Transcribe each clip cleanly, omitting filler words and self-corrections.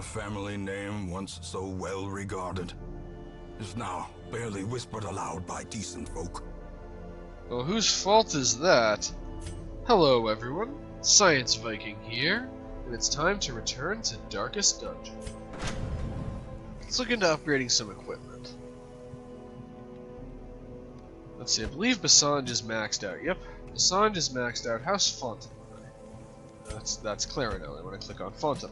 family name once so well regarded is now barely whispered aloud by decent folk. Well, whose fault is that? Hello, everyone. Science Viking here, and it's time to return to Darkest Dungeon. Let's look into upgrading some equipment. Let's see, I believe Basange is maxed out. Yep, Basange is maxed out. How's Fontaine? That's Clarinel. I want to click on Fontaine.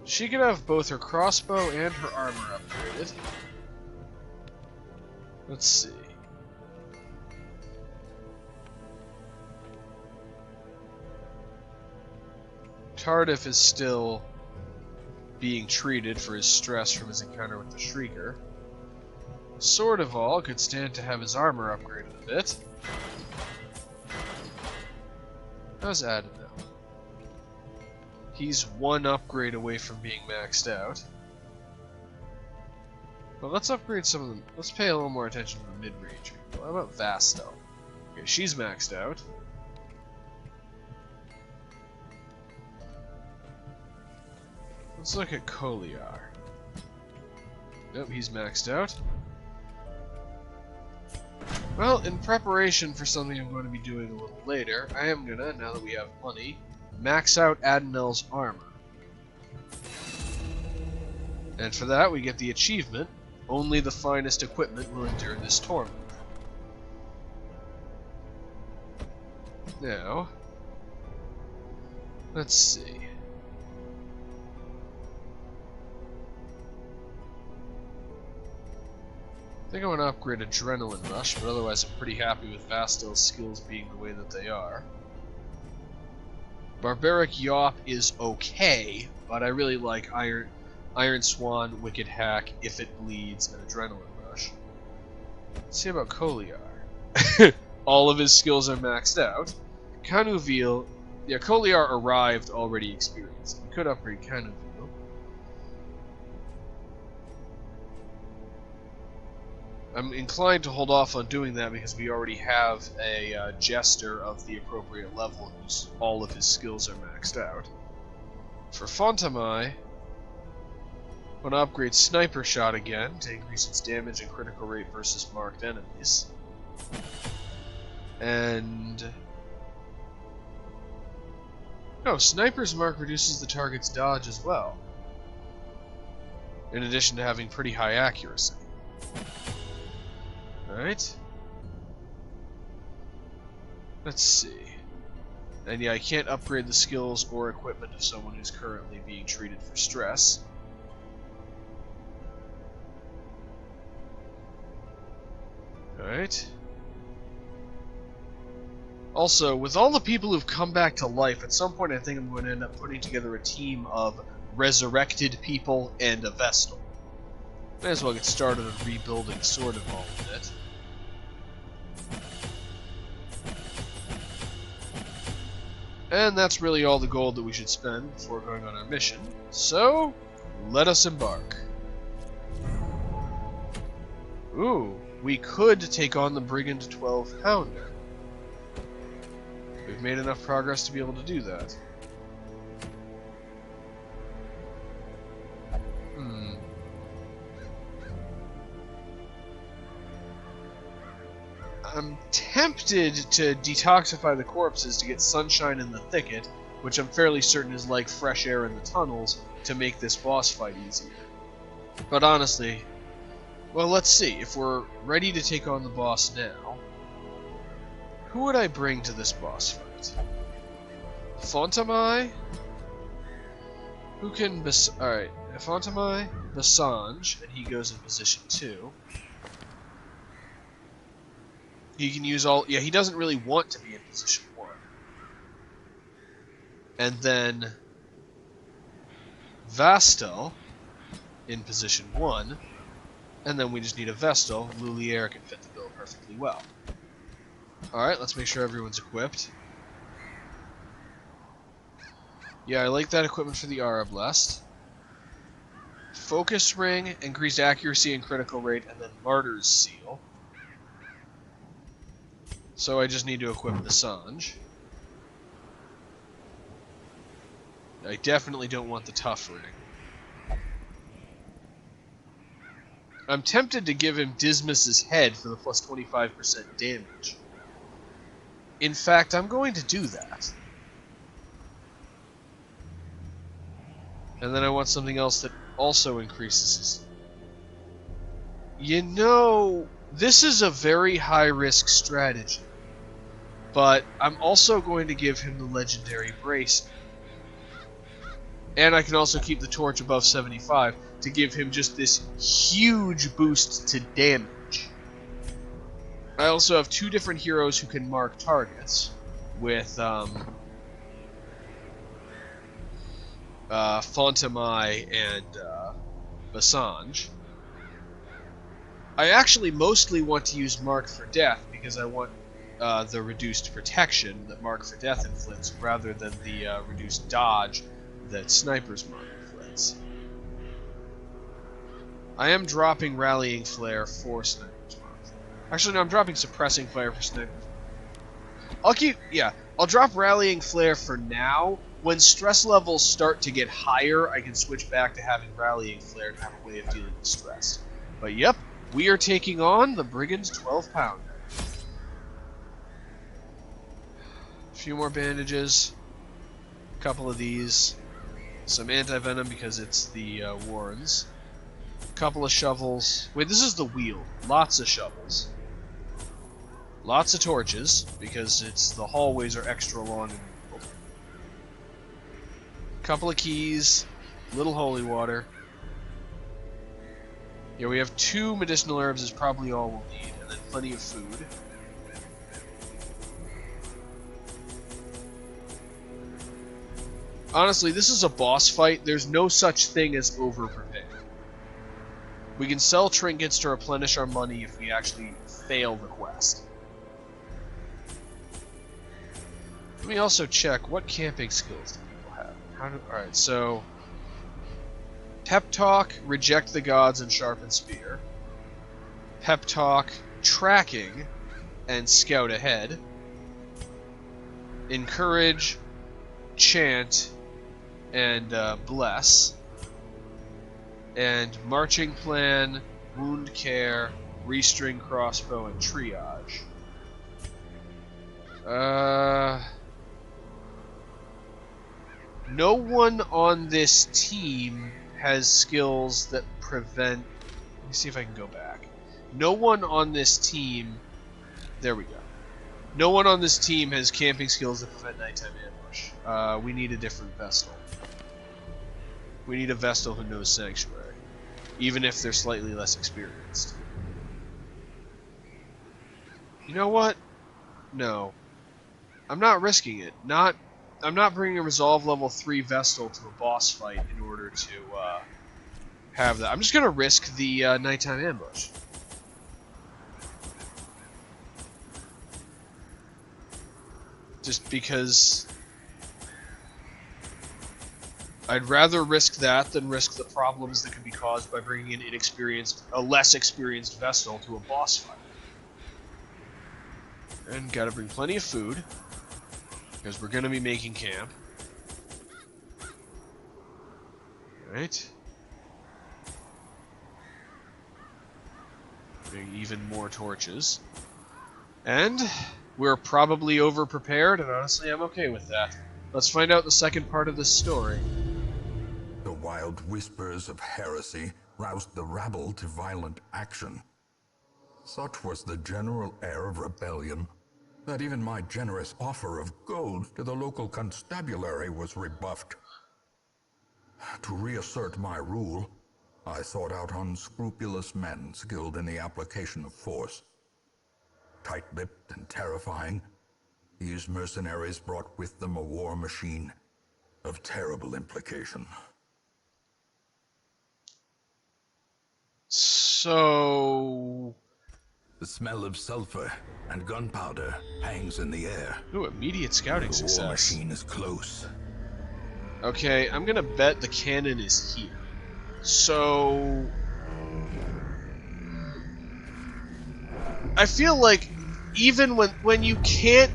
She could have both her crossbow and her armor upgraded. Let's see. Tardif is still being treated for his stress from his encounter with the Shrieker. Sword of All could stand to have his armor upgraded a bit. How's Adam now? He's one upgrade away from being maxed out. But let's upgrade some of them. Let's pay a little more attention to the mid-range people. How about Vastel? Okay, she's maxed out. Let's look at Koliar. Nope, he's maxed out. Well, in preparation for something I'm going to be doing a little later, I am gonna, now that we have money, max out Adenel's armor. And for that, we get the achievement, Only the Finest Equipment Will Endure This Torment. Now, let's see. I think I want to upgrade Adrenaline Rush, but otherwise I'm pretty happy with Vastel's skills being the way that they are. Barbaric Yawp is okay, but I really like Iron Swan, Wicked Hack, If It Bleeds, and Adrenaline Rush. Let's see about Koliar. All of his skills are maxed out. Canuville, yeah, Koliar arrived already experienced. We could upgrade Canuville. I'm inclined to hold off on doing that because we already have a Jester of the appropriate level whose all of his skills are maxed out. For Fontamai, I want to upgrade Sniper Shot again to increase its damage and critical rate versus marked enemies. And... oh, Sniper's Mark reduces the target's dodge as well, in addition to having pretty high accuracy. Alright. Let's see. And yeah, I can't upgrade the skills or equipment of someone who's currently being treated for stress. Alright. Also, with all the people who've come back to life, at some point I think I'm going to end up putting together a team of resurrected people and a Vestal. May as well get started on rebuilding Sword of All a bit. And that's really all the gold that we should spend before going on our mission. So, let us embark. Ooh, we could take on the Brigand 12 Pounder. We've made enough progress to be able to do that. I'm tempted to detoxify the corpses to get sunshine in the thicket, which I'm fairly certain is like fresh air in the tunnels, to make this boss fight easier. But honestly, well, let's see. If we're ready to take on the boss now, who would I bring to this boss fight? Fontamai? Who can... alright, Fontamai, Basange, and he goes in position 2. He can use all... yeah, he doesn't really want to be in position 1. And then Vastel in position 1. And then we just need a Vestal. Lulier can fit the bill perfectly well. Alright, let's make sure everyone's equipped. Yeah, I like that equipment for the Arablast. Focus Ring, increased accuracy and critical rate, and then Martyr's Seal. So I just need to equip the Sange. I definitely don't want the tough ring. I'm tempted to give him Dismas's head for the plus 25% damage. In fact, I'm going to do that. And then I want something else that also increases his... You know, this is a very high-risk strategy. But I'm also going to give him the legendary brace. And I can also keep the torch above 75 to give him just this huge boost to damage. I also have two different heroes who can mark targets with Fontamai and Basange. I actually mostly want to use Mark for Death because I want the reduced protection that Mark for Death inflicts rather than the reduced dodge that Sniper's Mark inflicts. I am dropping Rallying Flare for Sniper's Mark. Actually, no, I'm dropping Suppressing Fire for Sniper's Mark. I'll drop Rallying Flare for now. When stress levels start to get higher, I can switch back to having Rallying Flare to have a way of dealing with stress. But yep, we are taking on the Brigand 12-pounder. A few more bandages. A couple of these. Some anti-venom because it's the Warrens. A couple of shovels. Wait, this is the wheel. Lots of shovels. Lots of torches because the hallways are extra long and difficult. A couple of keys. Little holy water. Yeah, we have 2 medicinal herbs is probably all we'll need, and then plenty of food. Honestly, this is a boss fight. There's no such thing as over-prepared. We can sell trinkets to replenish our money if we actually fail the quest. Let me also check, what camping skills do people have? Alright, so... Pep Talk, Reject the Gods, and Sharpen Spear. Pep Talk, Tracking, and Scout Ahead. Encourage, Chant, and Bless. And Marching Plan, Wound Care, Restring Crossbow, and Triage. No one on this team has skills that prevent... Let me see if I can go back. No one on this team... There we go. No one on this team has camping skills that prevent nighttime ambush. We need a different Vestal. We need a Vestal who knows Sanctuary. Even if they're slightly less experienced. You know what? No. I'm not risking it. I'm not bringing a Resolve level 3 Vestal to a boss fight in order to have that. I'm just going to risk the nighttime ambush. Just because I'd rather risk that than risk the problems that could be caused by bringing in a less experienced Vestal to a boss fight. And gotta bring plenty of food, because we're gonna be making camp. Alright. Bring even more torches. And we're probably over-prepared, and honestly, I'm okay with that. Let's find out the second part of this story. The wild whispers of heresy roused the rabble to violent action. Such was the general air of rebellion that even my generous offer of gold to the local constabulary was rebuffed. To reassert my rule, I sought out unscrupulous men skilled in the application of force. Tight-lipped and terrifying, these mercenaries brought with them a war machine of terrible implication. So... The smell of sulfur and gunpowder hangs in the air. Ooh, immediate scouting success. The war machine is close. Okay, I'm gonna bet the cannon is here. So... I feel like even when you can't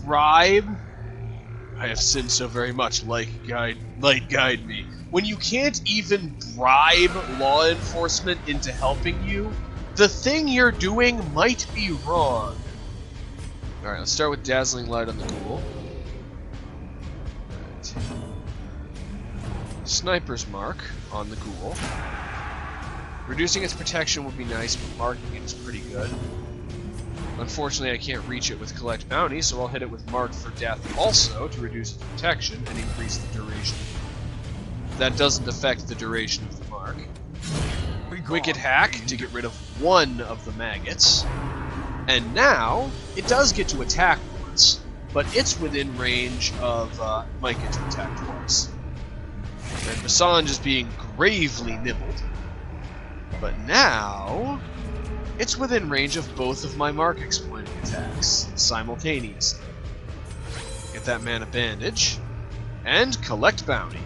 bribe I have sinned so very much, light guide me. When you can't even bribe law enforcement into helping you, the thing you're doing might be wrong. Alright, let's start with Dazzling Light on the ghoul. Right. Sniper's Mark on the ghoul. Reducing its protection would be nice, but marking it is pretty good. Unfortunately, I can't reach it with Collect Bounty, so I'll hit it with Mark for Death also to reduce its protection and increase the duration. That doesn't affect the duration of the mark. Wicked Hack to get rid of one of the maggots. And now, it does get to attack once, but it's within range of, might get to attack twice. And Basanj is being gravely nibbled. But now, it's within range of both of my mark exploiting attacks simultaneously. Get that man a bandage, and Collect Bounty.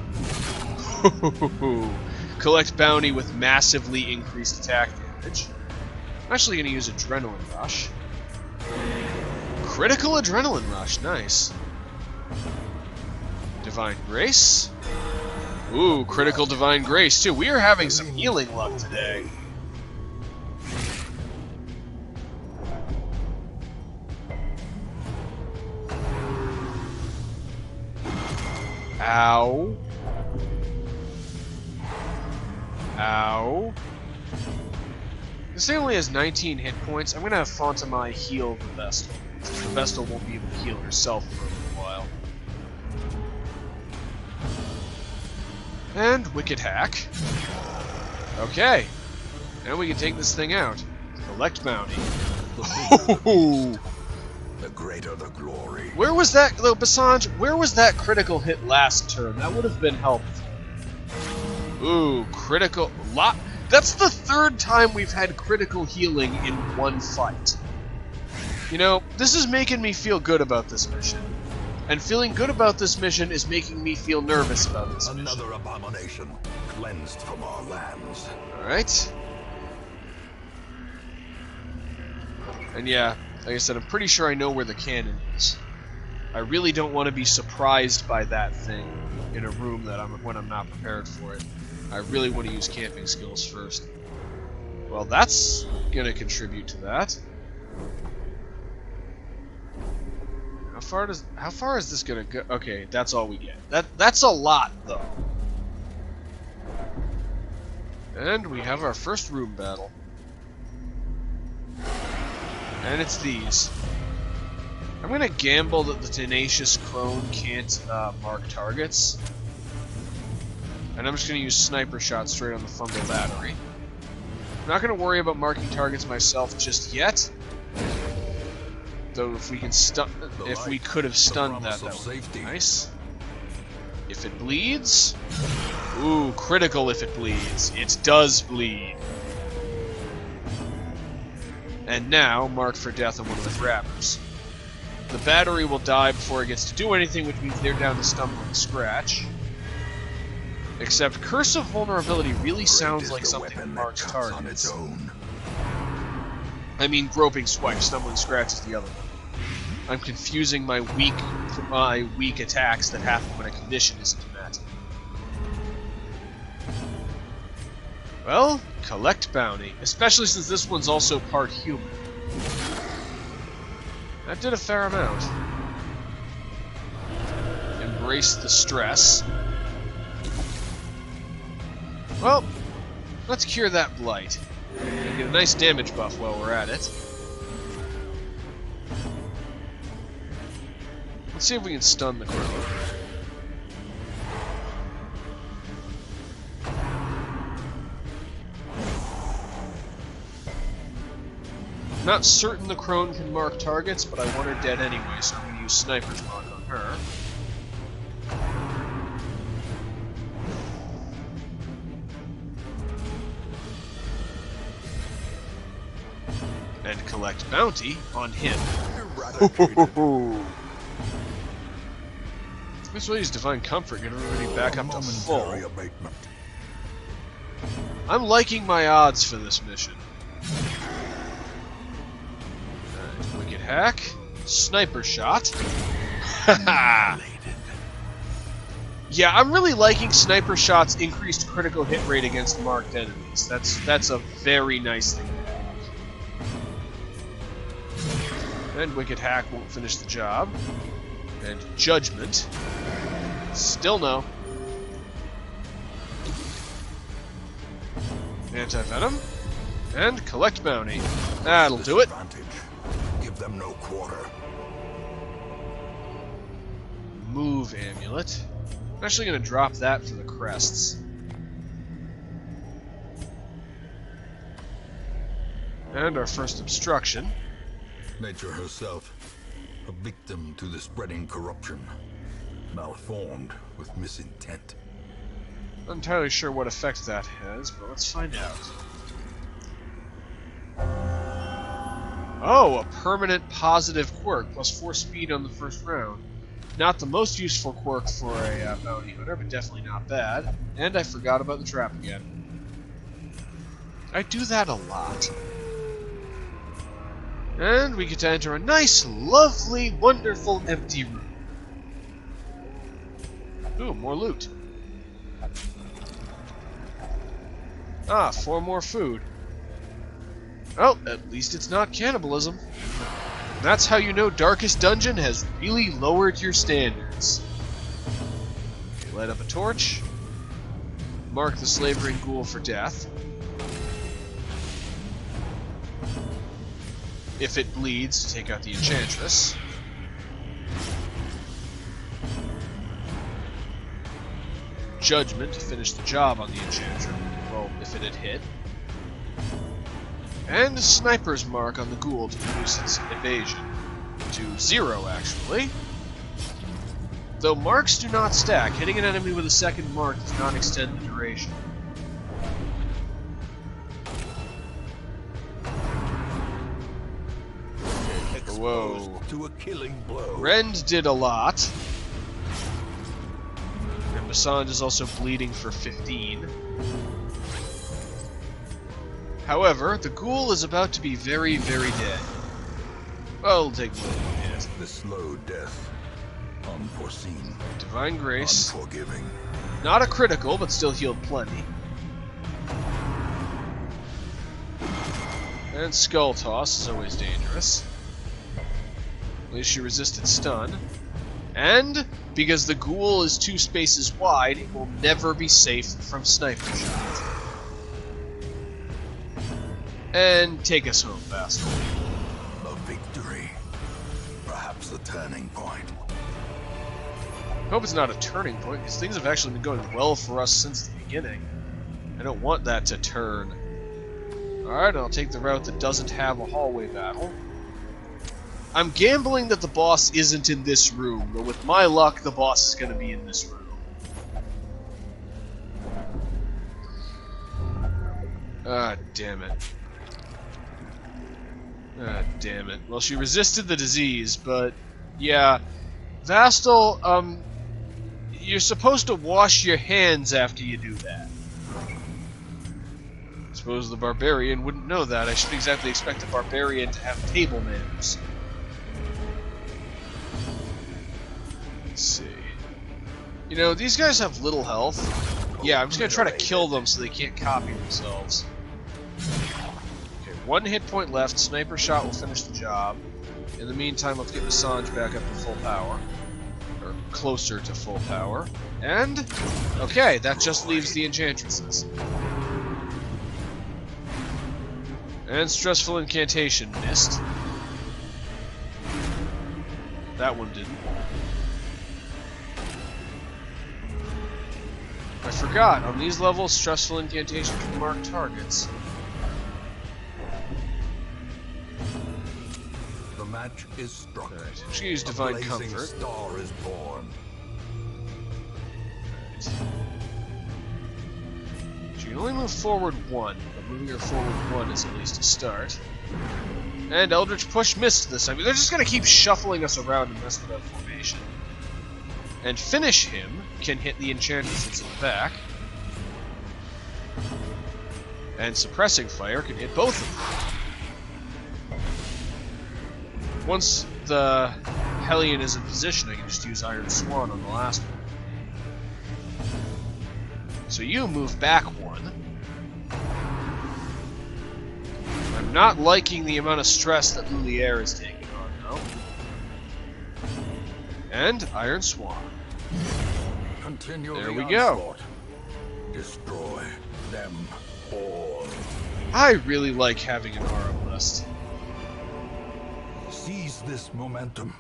Collect Bounty with massively increased attack damage. I'm actually going to use Adrenaline Rush. Critical Adrenaline Rush, nice. Divine Grace. Ooh, critical Divine Grace too. We are having some healing luck today. Ow. Ow. This thing only has 19 hit points. I'm gonna have Fontamai heal the Vestal. The Vestal won't be able to heal herself for a little while. And Wicked Hack. Okay. Now we can take this thing out. Collect Bounty. The greater the glory. Where was that, though, Basanj? Where was that critical hit last turn? That would have been helpful. Ooh, critical... That's the third time we've had critical healing in one fight. You know, this is making me feel good about this mission. And feeling good about this mission is making me feel nervous about this mission. Another abomination cleansed from our lands. Alright. And yeah, like I said, I'm pretty sure I know where the cannon is. I really don't want to be surprised by that thing in a room that when I'm not prepared for it. I really want to use camping skills first. Well, that's going to contribute to that. How far is this gonna go? Okay, that's all we get. That's a lot, though. And we have our first room battle. And it's these. I'm gonna gamble that the Tenacious Crone can't mark targets. And I'm just gonna use Sniper Shot straight on the Fungal Battery. I'm not gonna worry about marking targets myself just yet. Though if we can if we could have stunned that would be nice. If it bleeds, ooh, critical if it bleeds. It does bleed. And now, mark for death on one of the grabbers. The battery will die before it gets to do anything, which means they're down to Stumbling Scratch. Except Curse of Vulnerability really sounds like something that marks targets. I mean, Groping Swipe, Stumbling Scratch is the other one. I'm confusing my weak attacks that happen when a condition isn't met. Well, Collect Bounty, especially since this one's also part human. That did a fair amount. Embrace the stress. Well, let's cure that blight. And get a nice damage buff while we're at it. Let's see if we can stun the crone. Not certain the crone can mark targets, but I want her dead anyway, so I'm going to use Sniper's Mark on her. And Collect Bounty on him. This will use Divine Comfort, get everybody back up to full. I'm liking my odds for this mission. Alright, Wicked Hack. Sniper Shot. Haha! Yeah, I'm really liking Sniper Shot's increased critical hit rate against marked enemies. That's a very nice thing to have. And Wicked Hack won't finish the job. And Judgment. Still no. Anti-Venom. And Collect Bounty. That'll do it. Give them no quarter. Move Amulet. I'm actually going to drop that for the crests. And our first obstruction. Nature herself, a victim to the spreading corruption, malformed with misintent. Not entirely sure what effect that has, but let's find out. Oh, a permanent positive quirk, plus 4 speed on the first round. Not the most useful quirk for a bounty hunter, but definitely not bad. And I forgot about the trap again. I do that a lot. And we get to enter a nice, lovely, wonderful, empty room. Ooh, more loot. Ah, 4 more food. Oh, at least it's not cannibalism. That's how you know Darkest Dungeon has really lowered your standards. Okay, light up a torch. Mark the slavering ghoul for death. If it bleeds, take out the Enchantress. Judgment to finish the job on the Enchantress. Well, if it had hit. And Sniper's Mark on the ghoul to reduce its evasion. To 0, actually. Though marks do not stack, hitting an enemy with a second mark does not extend the duration. Whoa. To a killing blow. Rend did a lot. And Basand is also bleeding for 15. However, the ghoul is about to be very, very dead. Well, it'll take more than one hit. The slow death. Unforeseen. Divine Grace. Unforgiving. Not a critical, but still healed plenty. And Skull Toss is always dangerous. At least she resisted stun. And, because the ghoul is 2 spaces wide, it will never be safe from Sniper Shot. And take us home, Bastard. A victory. Perhaps the turning point. I hope it's not a turning point, because things have actually been going well for us since the beginning. I don't want that to turn. Alright, I'll take the route that doesn't have a hallway battle. I'm gambling that the boss isn't in this room, but with my luck, the boss is going to be in this room. Ah, damn it. Ah, damn it. Well, she resisted the disease, but yeah. Vastal, you're supposed to wash your hands after you do that. I suppose the barbarian wouldn't know that. I shouldn't exactly expect a barbarian to have table manners. Let's see. You know, these guys have little health. Yeah, I'm just gonna try to kill them so they can't copy themselves. Okay, 1 hit point left. Sniper Shot will finish the job. In the meantime, let's get Masange back up to full power. Or closer to full power. And, okay, that just leaves the Enchantresses. And Stressful Incantation missed. That one didn't. I forgot, on these levels, Stressful Incantation can mark targets. The match is struck. Right. I'm just gonna use Divine A blazing Comfort. star is born. Right. She can only move forward 1, but moving her forward 1 is at least a start. And Eldritch Push missed this time. They're just gonna keep shuffling us around and mess with our formation. And finish him can hit the Enchantresses in the back. And Suppressing Fire can hit both of them. Once the Hellion is in position, I can just use Iron Swan on the last one. So you move back 1. I'm not liking the amount of stress that Lulier is taking on, though. And Iron Swan. Continue there the we go. onslaught. Destroy them all. I really like having an Arbalest. Seize this momentum.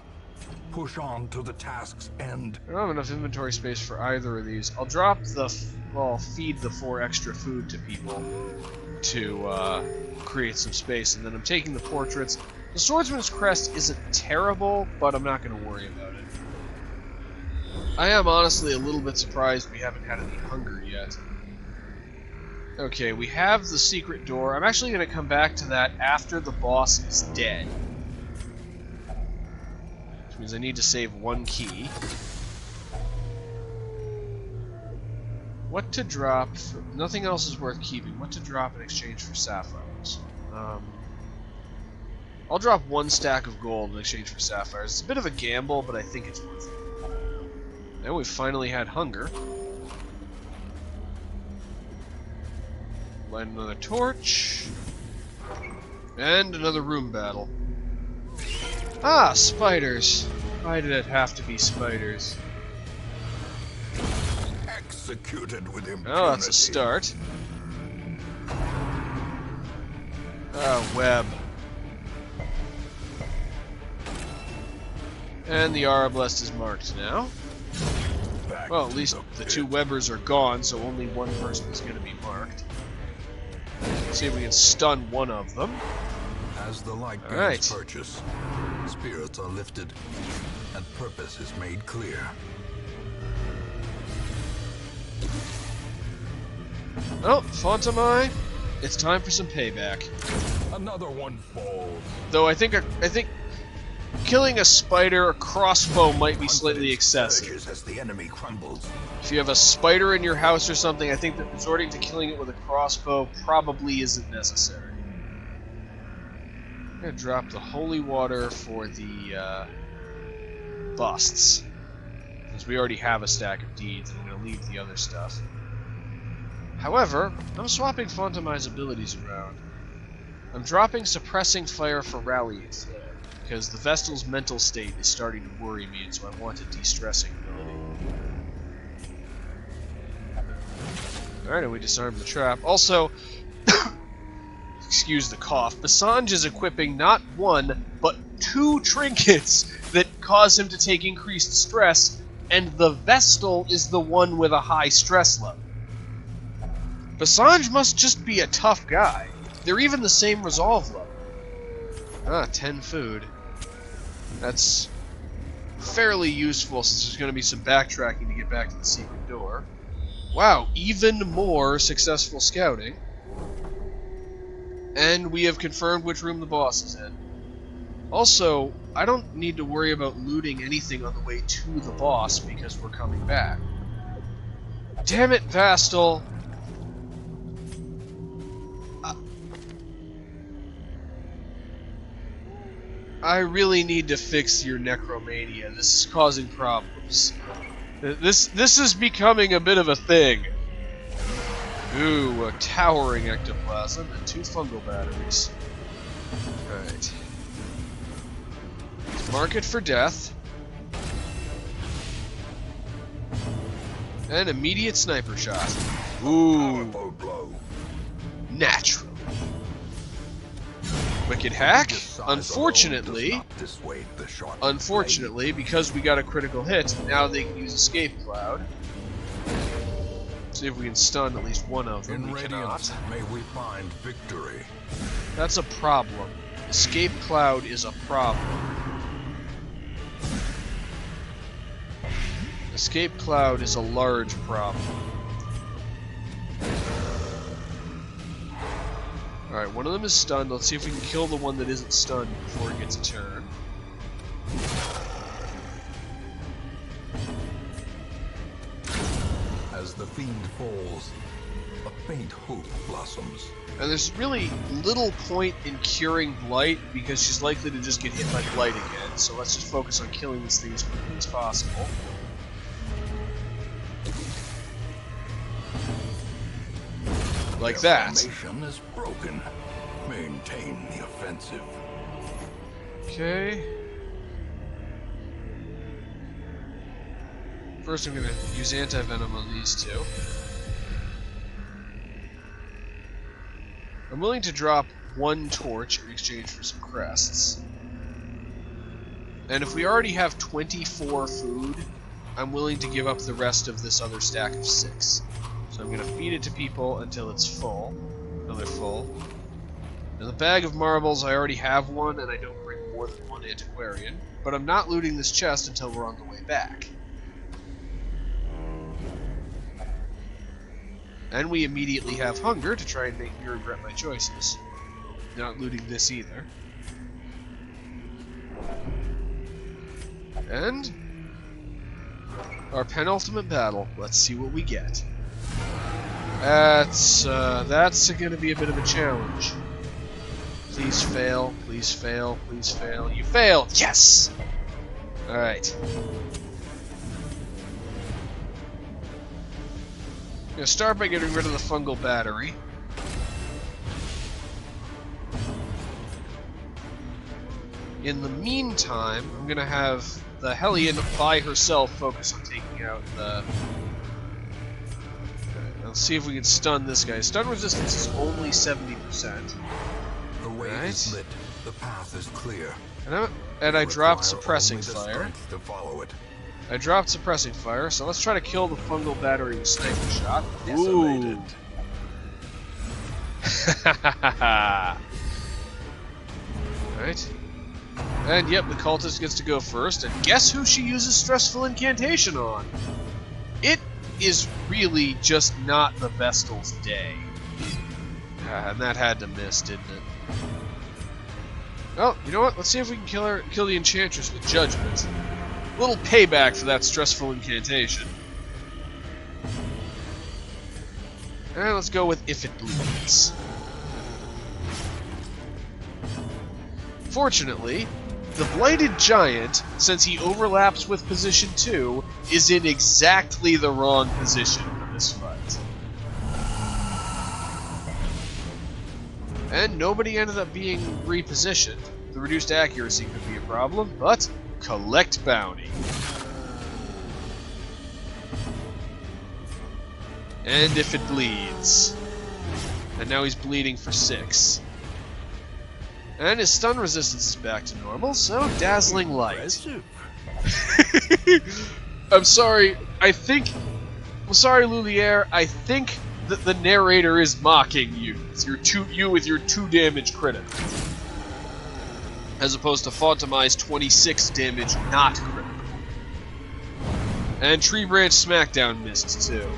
Push on to the task's end. I don't have enough inventory space for either of these. I'll drop the... well, I'll feed the 4 extra food to people to create some space, and then I'm taking the portraits. The Swordsman's Crest isn't terrible, but I'm not going to worry about it. I am honestly a little bit surprised we haven't had any hunger yet. Okay, we have the secret door. I'm actually going to come back to that after the boss is dead. Which means I need to save 1 key. What to drop? Nothing else is worth keeping. What to drop in exchange for sapphires? I'll drop 1 stack of gold in exchange for sapphires. It's a bit of a gamble, but I think it's worth it. And we finally had hunger. Light another torch. And another room battle. Ah, spiders. Why did it have to be spiders? Executed with impunity. Oh, that's a start. Ah, web. And the Arbalest is marked now. Back Well, at to least the pit. 2 webbers are gone, so only 1 person is going to be marked. Let's see if we can stun 1 of them. As the light gains Alright. purchase, spirits are lifted, and purpose is made clear. Oh, Fontamai, it's time for some payback. Another one falls. Though I think killing a spider or crossbow might be slightly excessive. Surges as the enemy crumbles. If you have a spider in your house or something, I think that resorting to killing it with a crossbow probably isn't necessary. I'm gonna drop the holy water for the busts, because we already have a stack of deeds, and I'm gonna leave the other stuff. However, I'm swapping Fontamai's abilities around. I'm dropping suppressing fire for rallying flare, because the Vestal's mental state is starting to worry me, and so I want a de-stressing ability. Alright, and we disarmed the trap. Also, excuse the cough, Basanj is equipping not 1, but 2 trinkets that cause him to take increased stress, and the Vestal is the one with a high stress level. Basanj must just be a tough guy. They're even the same resolve level. Ah, 10 food. That's fairly useful since there's going to be some backtracking to get back to the secret door. Wow, even more successful scouting. And we have confirmed which room the boss is in. Also, I don't need to worry about looting anything on the way to the boss because we're coming back. Damn it, Vastal! I really need to fix your necromania. This is causing problems. This is becoming a bit of a thing. Ooh, a towering ectoplasm and 2 fungal batteries. Alright. Mark it for death. And immediate sniper shot. Ooh. Powerful blow. Natural. Wicked hack. This size Unfortunately, alone does not dissuade the sharp Unfortunately, because we got a critical hit, now they can use Escape Cloud. See if we can stun at least 1 of them. In We Radiance, cannot. may we find victory. That's a problem. Escape Cloud is a problem. Escape Cloud is a large problem. Alright, 1 of them is stunned. Let's see if we can kill the one that isn't stunned before it gets a turn. As the fiend falls, a faint hope blossoms. And there's really little point in curing Blight because she's likely to just get hit by Blight again. So let's just focus on killing this thing as quickly as possible. Like Their that. formation is broken. Maintain the offensive. Okay. First I'm gonna use anti-venom on these two. I'm willing to drop one torch in exchange for some crests. And if we already have 24 food, I'm willing to give up the rest of this other stack of 6. So I'm gonna feed it to people until it's full. Until they're full. Now the bag of marbles, I already have one, and I don't bring more than one antiquarian. But I'm not looting this chest until we're on the way back. And we immediately have hunger to try and make me regret my choices. Not looting this either. And our penultimate battle. Let's see what we get. That's going to be a bit of a challenge. Please fail, please fail, please fail. You failed! Yes! Alright. I'm going to start by getting rid of the fungal battery. In the meantime, I'm going to have the Hellion by herself focus on taking out the... Let's see if we can stun this guy. Stun resistance is only 70%. The way is lit. The path is clear. And I dropped suppressing fire. To follow it. I dropped suppressing fire, so let's try to kill the fungal battery with sniper shot. Decimated. Alright. And yep, the cultist gets to go first, and guess who she uses stressful incantation on? It is really just not the Vestal's day. And that had to miss, didn't it? Well, you know what? Let's see if we can kill the Enchantress with Judgment. A little payback for that stressful incantation. And let's go with If It Bleeds. Fortunately, the Blighted Giant, since he overlaps with position 2, is in exactly the wrong position for this fight. And nobody ended up being repositioned. The reduced accuracy could be a problem, but collect bounty. And if it bleeds. And now he's bleeding for 6. And his stun resistance is back to normal, so Dazzling Light. I'm sorry, I'm sorry, Lulier, I think that the narrator is mocking you. It's you with your 2 damage critical. As opposed to Fontamai's 26 damage not critical. And Tree Branch Smackdown missed too.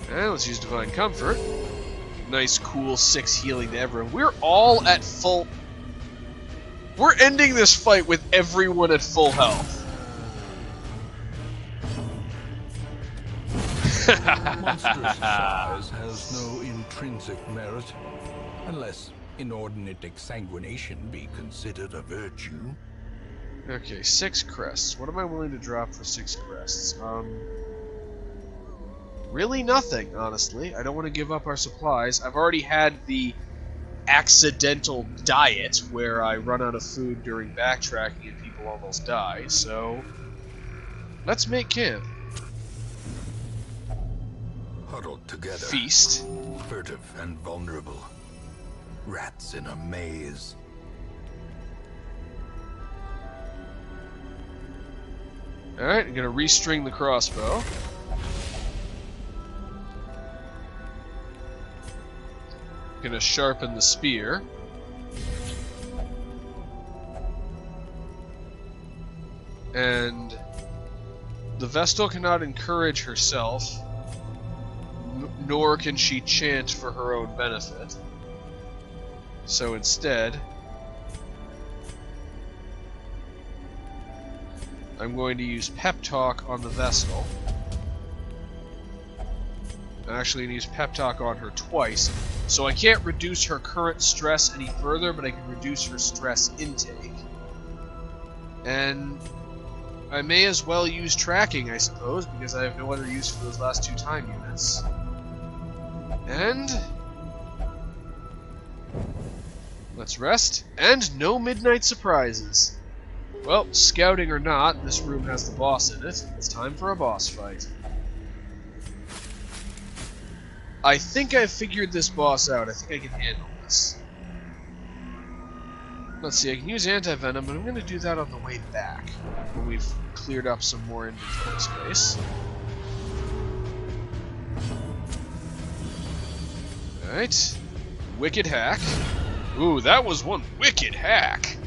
And let's use Divine Comfort. Nice, cool 6 healing to everyone. We're all at full... We're ending this fight with everyone at full health. Monstrous size has no intrinsic merit, unless inordinate exsanguination be considered a virtue. Okay, 6 crests. What am I willing to drop for 6 crests? Really nothing, honestly. I don't want to give up our supplies. I've already had the accidental diet where I run out of food during backtracking and people almost die, so let's make camp. Huddled together. Feast. Furtive and vulnerable. Rats in a maze. Alright, I'm gonna restring the crossbow. Gonna sharpen the spear. And the Vestal cannot encourage herself, nor can she chant for her own benefit. So instead, I'm going to use Pep Talk on the Vestal. I'm actually going to use Pep Talk on her twice, so I can't reduce her current stress any further, but I can reduce her stress intake. And I may as well use tracking, I suppose, because I have no other use for those last 2 time units. And let's rest. And no midnight surprises. Well, scouting or not, this room has the boss in it. It's time for a boss fight. I think I figured this boss out. I think I can handle this. Let's see, I can use anti-venom, but I'm going to do that on the way back, when we've cleared up some more inventory space. Alright. Wicked hack. Ooh, that was one wicked hack!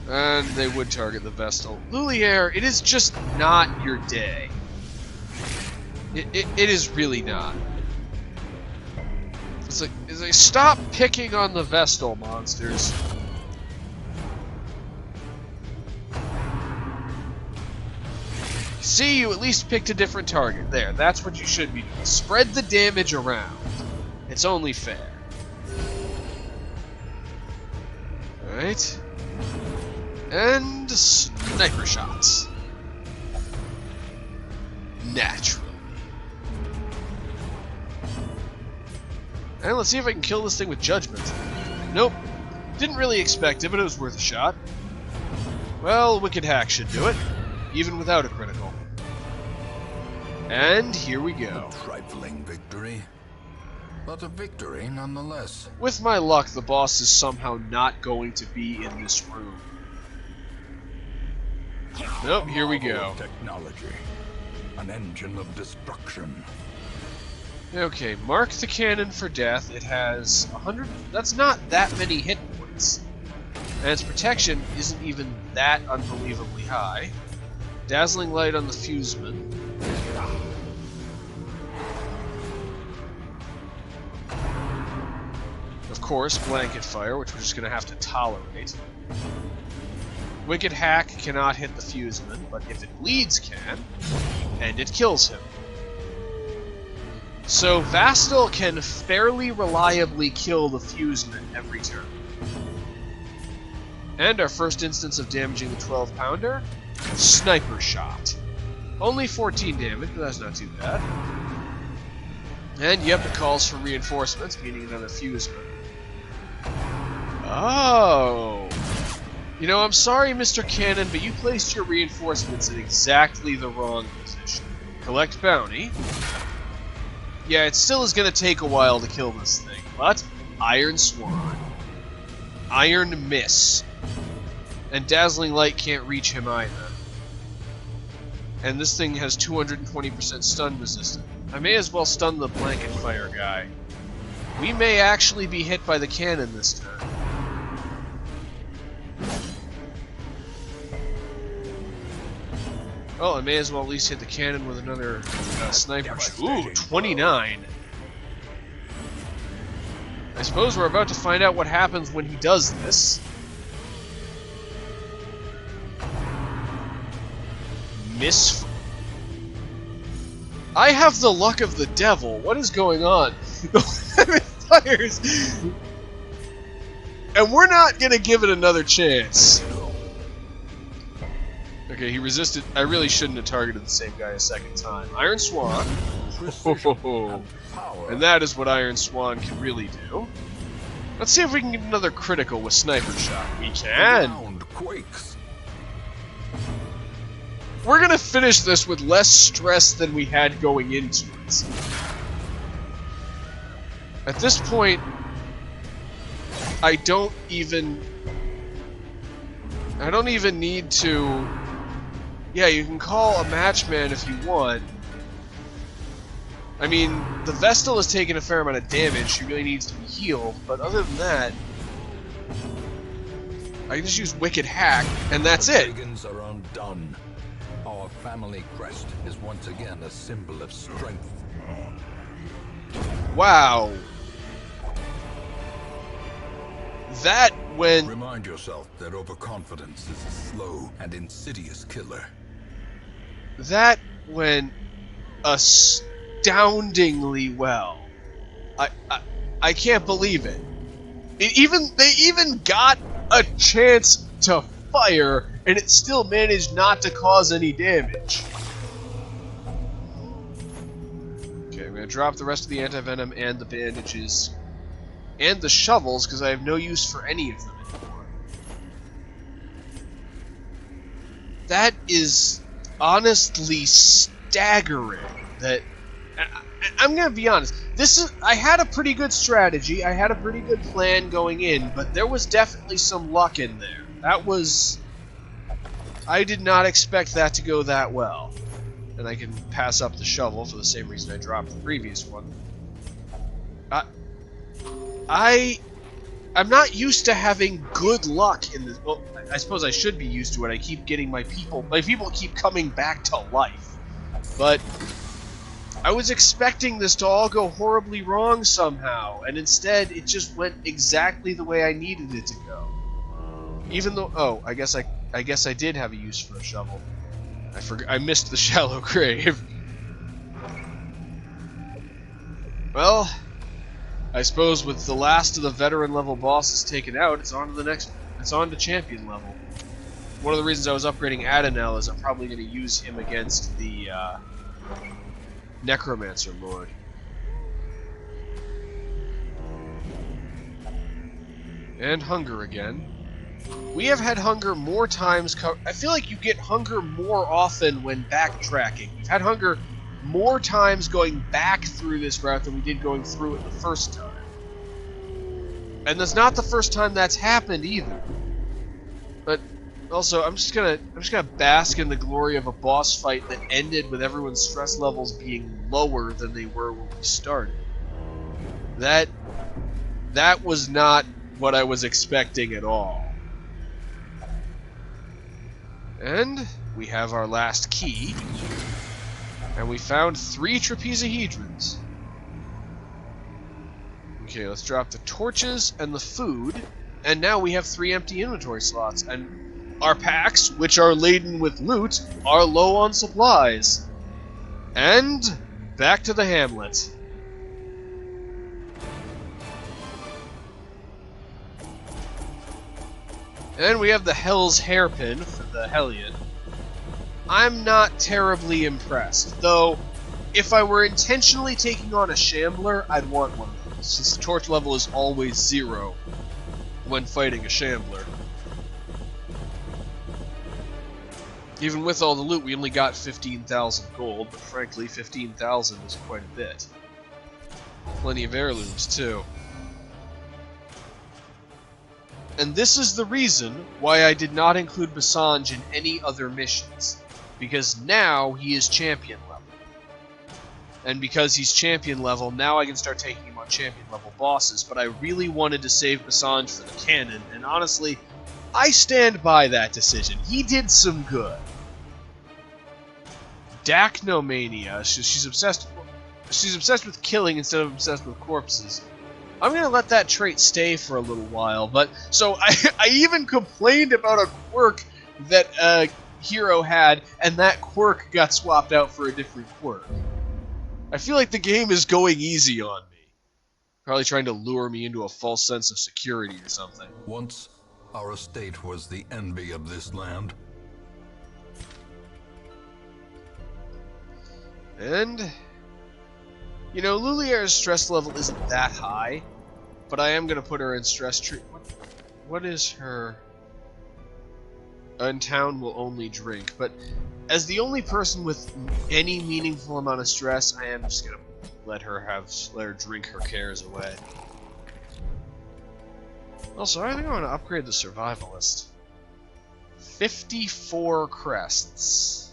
And they would target the Vestal. Lulier, it is just not your day. It is really not. It's like, stop picking on the Vestal monsters. See, you at least picked a different target. There, that's what you should be doing. Spread the damage around. It's only fair. Alright. And sniper shots. Natural. And let's see if I can kill this thing with judgment. Nope. Didn't really expect it, but it was worth a shot. Well, Wicked Hack should do it, even without a critical. And here we go. A trifling victory, but a victory nonetheless. With my luck, the boss is somehow not going to be in this room. Nope, here we go. Technology. An engine of destruction. Okay, mark the cannon for death. It has 100... That's not that many hit points. And its protection isn't even that unbelievably high. Dazzling light on the fuseman. Of course, blanket fire, which we're just going to have to tolerate. Wicked Hack cannot hit the fuseman, but if it bleeds, can. And it kills him. So Vastal can fairly reliably kill the fuseman every turn. And our first instance of damaging the 12-pounder, sniper shot. Only 14 damage, but that's not too bad. And yep, it calls for reinforcements, meaning another fuseman. Oh! You know, I'm sorry, Mr. Cannon, but you placed your reinforcements in exactly the wrong position. Collect bounty. Yeah, it still is going to take a while to kill this thing, but Iron Swan. Iron Miss. And Dazzling Light can't reach him either. And this thing has 220% stun resistance. I may as well stun the blanket fire guy. We may actually be hit by the cannon this turn. Well, I may as well at least hit the cannon with another sniper. Ooh, 29. I suppose we're about to find out what happens when he does this. Miss. I have the luck of the devil. What is going on? It fires. And we're not gonna give it another chance. Okay, he resisted. I really shouldn't have targeted the same guy a second time. Iron Swan. And that is what Iron Swan can really do. Let's see if we can get another critical with Sniper Shot. We can! Quakes. We're gonna finish this with less stress than we had going into it. At this point, I don't even need to... Yeah, you can call a matchman if you want. I mean, the Vestal has taken a fair amount of damage. She really needs to be healed. But other than that, I can just use Wicked Hack, and that's it. Brigands are undone. Our family crest is once again a symbol of strength. Wow. That when... Remind yourself that overconfidence is a slow and insidious killer. That went astoundingly well. I can't believe it. They even got a chance to fire, and it still managed not to cause any damage. I'm going to drop the rest of the anti-venom and the bandages and the shovels because I have no use for any of them anymore. That is honestly staggering. That I'm going to be honest. I had a pretty good strategy. I had a pretty good plan going in, but there was definitely some luck in there. I did not expect that to go that well. And I can pass up the shovel for the same reason I dropped the previous one. I'm not used to having good luck in this. Well, I suppose I should be used to it. I keep getting my people keep coming back to life. But I was expecting this to all go horribly wrong somehow, and instead it just went exactly the way I needed it to go. Even though, I guess I did have a use for a shovel. I missed the shallow grave. Well, I suppose with the last of the veteran level bosses taken out, it's on to champion level. One of the reasons I was upgrading Adenel is I'm probably going to use him against the Necromancer Lord. And hunger again. We have had hunger more times. I feel like you get hunger more often when backtracking. We've had hunger more times going back through this route than we did going through it the first time. And that's not the first time that's happened either. But also, I'm just gonna bask in the glory of a boss fight that ended with everyone's stress levels being lower than they were when we started. That was not what I was expecting at all. And we have our last key, and we found 3 trapezohedrons. Okay, let's drop the torches and the food, and now we have 3 empty inventory slots, and our packs, which are laden with loot, are low on supplies. And back to the hamlet. And we have the Hell's Hairpin for the Hellion. I'm not terribly impressed, though if I were intentionally taking on a Shambler, I'd want one of those, since the torch level is always 0 when fighting a Shambler. Even with all the loot, we only got 15,000 gold, but frankly, 15,000 is quite a bit. Plenty of heirlooms, too. And this is the reason why I did not include Basanj in any other missions. Because now he is champion level. And because he's champion level, now I can start taking him on champion level bosses. But I really wanted to save Basanj for the canon, and honestly, I stand by that decision. He did some good. Dachnomania, she's obsessed with killing instead of obsessed with corpses. I'm going to let that trait stay for a little while, but so I even complained about a quirk that a hero had, and that quirk got swapped out for a different quirk. I feel like the game is going easy on me. Probably trying to lure me into a false sense of security or something. Once, our estate was the envy of this land. And you know, Lulier's stress level isn't that high, but I am going to put her in stress treatment. What is her? In town will only drink, but as the only person with any meaningful amount of stress, I am just going to let her drink her cares away. Also, I think I want to upgrade the survivalist. 54 crests.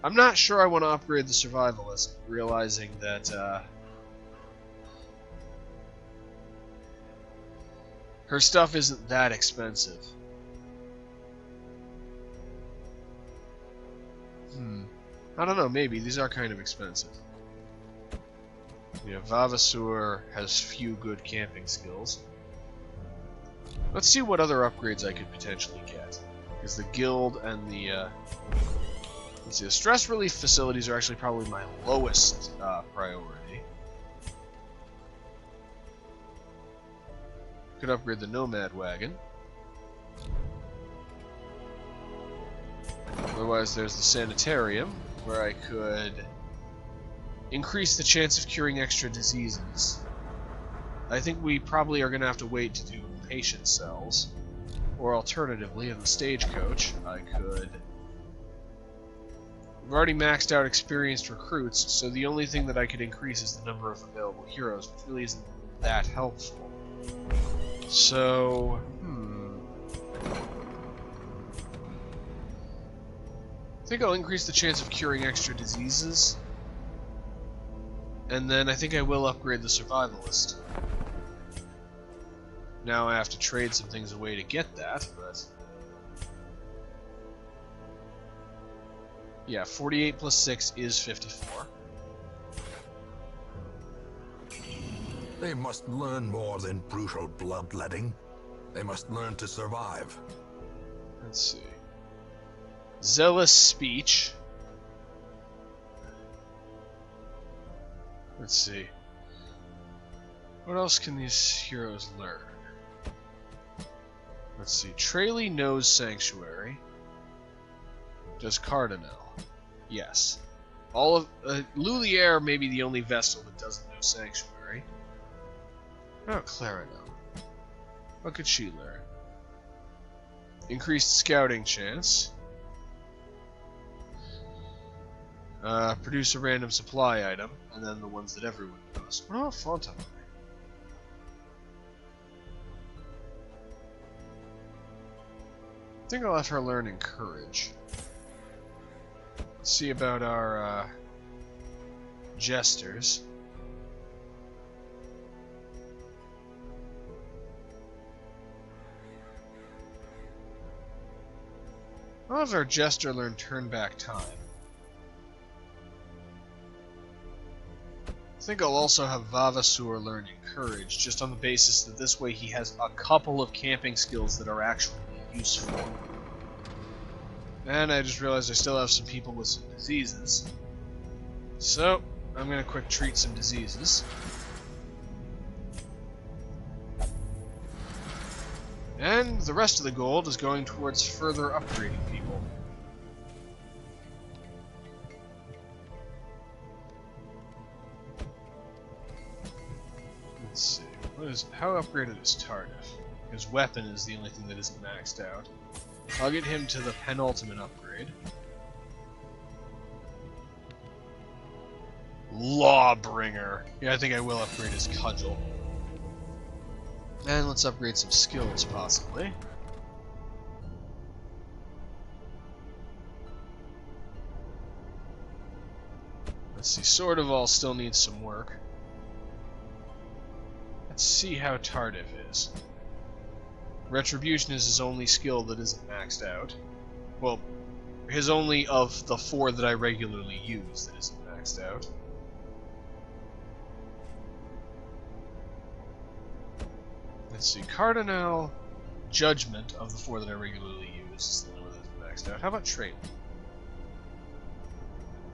I'm not sure I want to upgrade the survivalist, realizing that her stuff isn't that expensive. I don't know, maybe. These are kind of expensive. Yeah, Vavasur has few good camping skills. Let's see what other upgrades I could potentially get. Because the guild and the let's see, the stress relief facilities are actually probably my lowest priority. Could upgrade the Nomad Wagon. Otherwise, there's the Sanitarium, where I could Increase the chance of curing extra diseases. I think we probably are going to have to wait to do patient cells. Or alternatively, in the stagecoach, I could... I've already maxed out experienced recruits, so the only thing that I could increase is the number of available heroes, which really isn't that helpful. So... I think I'll increase the chance of curing extra diseases. And then I think I will upgrade the survivalist. Now I have to trade some things away to get that, but... Yeah, 48 plus 6 is 54. They must learn more than brutal bloodletting. They must learn to survive. Let's see. Zealous speech. Let's see. What else can these heroes learn? Let's see. Tralee knows Sanctuary. Does Cardinal? Yes. All of Lulier may be the only Vestal that doesn't know Sanctuary. What about Clara know? What could she learn? Increased scouting chance. Produce a random supply item, and then the ones that everyone knows. What about Fontaine? I think I'll let her learn Encourage. Let's see about our Jesters. How does our Jester learn Turn Back Time? I think I'll also have Vavasur learn Encourage, just on the basis that this way he has a couple of camping skills that are actually useful. And I just realized I still have some people with some diseases. So, I'm going to quick treat some diseases. And the rest of the gold is going towards further upgrading people. Let's see. How upgraded is Tardif? His weapon is the only thing that isn't maxed out. I'll get him to the penultimate upgrade. Lawbringer. Yeah, I think I will upgrade his Cudgel. And let's upgrade some skills, possibly. Let's see, Sword of All still needs some work. Let's see how Tardif is. Retribution is his only skill that isn't maxed out. Well, his only of the 4 that I regularly use that isn't maxed out. Let's see, Cardinal, Judgment of the 4 that I regularly use is the one that's maxed out. How about Tralee?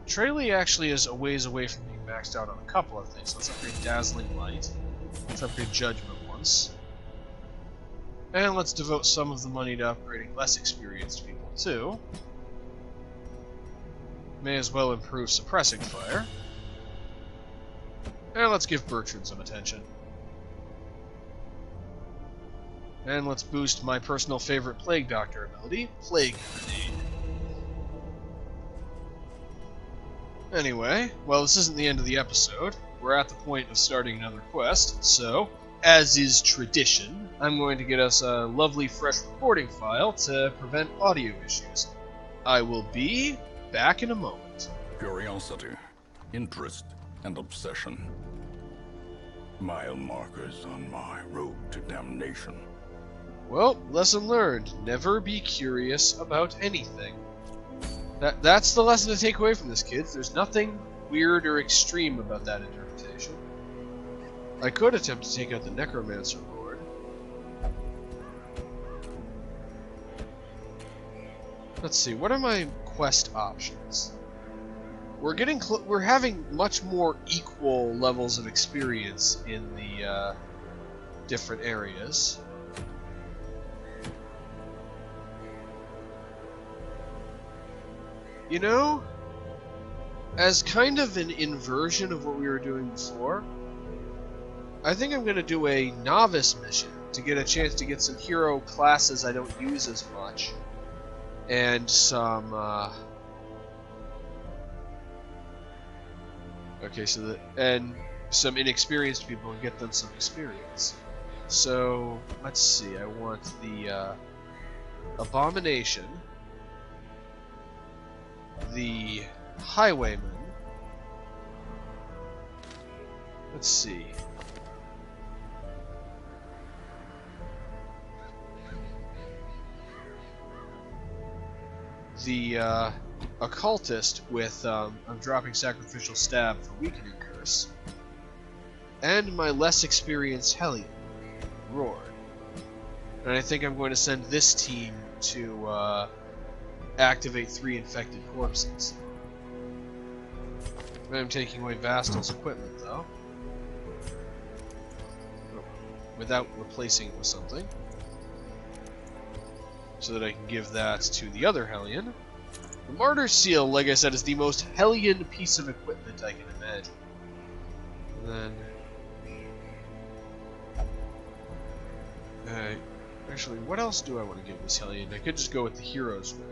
Tralee actually is a ways away from being maxed out on a couple of things. Let's upgrade Dazzling Light. Let's upgrade Judgment once. And let's devote some of the money to upgrading less experienced people, too. May as well improve Suppressing Fire. And let's give Bertrand some attention. And let's boost my personal favorite Plague Doctor ability, Plague Grenade. Anyway, well, this isn't the end of the episode. We're at the point of starting another quest, so, as is tradition, I'm going to get us a lovely fresh recording file to prevent audio issues. I will be back in a moment. Curiosity, interest, and obsession. Mile markers on my road to damnation. Well, lesson learned. Never be curious about anything. That's the lesson to take away from this, kids. There's nothing weird or extreme about that interpretation. I could attempt to take out the Necromancer Lord. Let's see, what are my quest options? We're having much more equal levels of experience in the different areas. You know, as kind of an inversion of what we were doing before, I think I'm going to do a novice mission to get a chance to get some hero classes I don't use as much, and some and some inexperienced people and get them some experience. So let's see. I want the Abomination, the Highwayman. Let's see. The Occultist with I'm dropping Sacrificial Stab for Weakening Curse, and my less experienced Hellion, Roar. And I think I'm going to send this team to activate 3 infected corpses. I'm taking away Vastal's equipment, though, without replacing it with something, so that I can give that to the other Hellion. The Martyr Seal, like I said, is the most Hellion piece of equipment I can imagine. And then... actually, what else do I want to give this Hellion? I could just go with the Hero's Ring.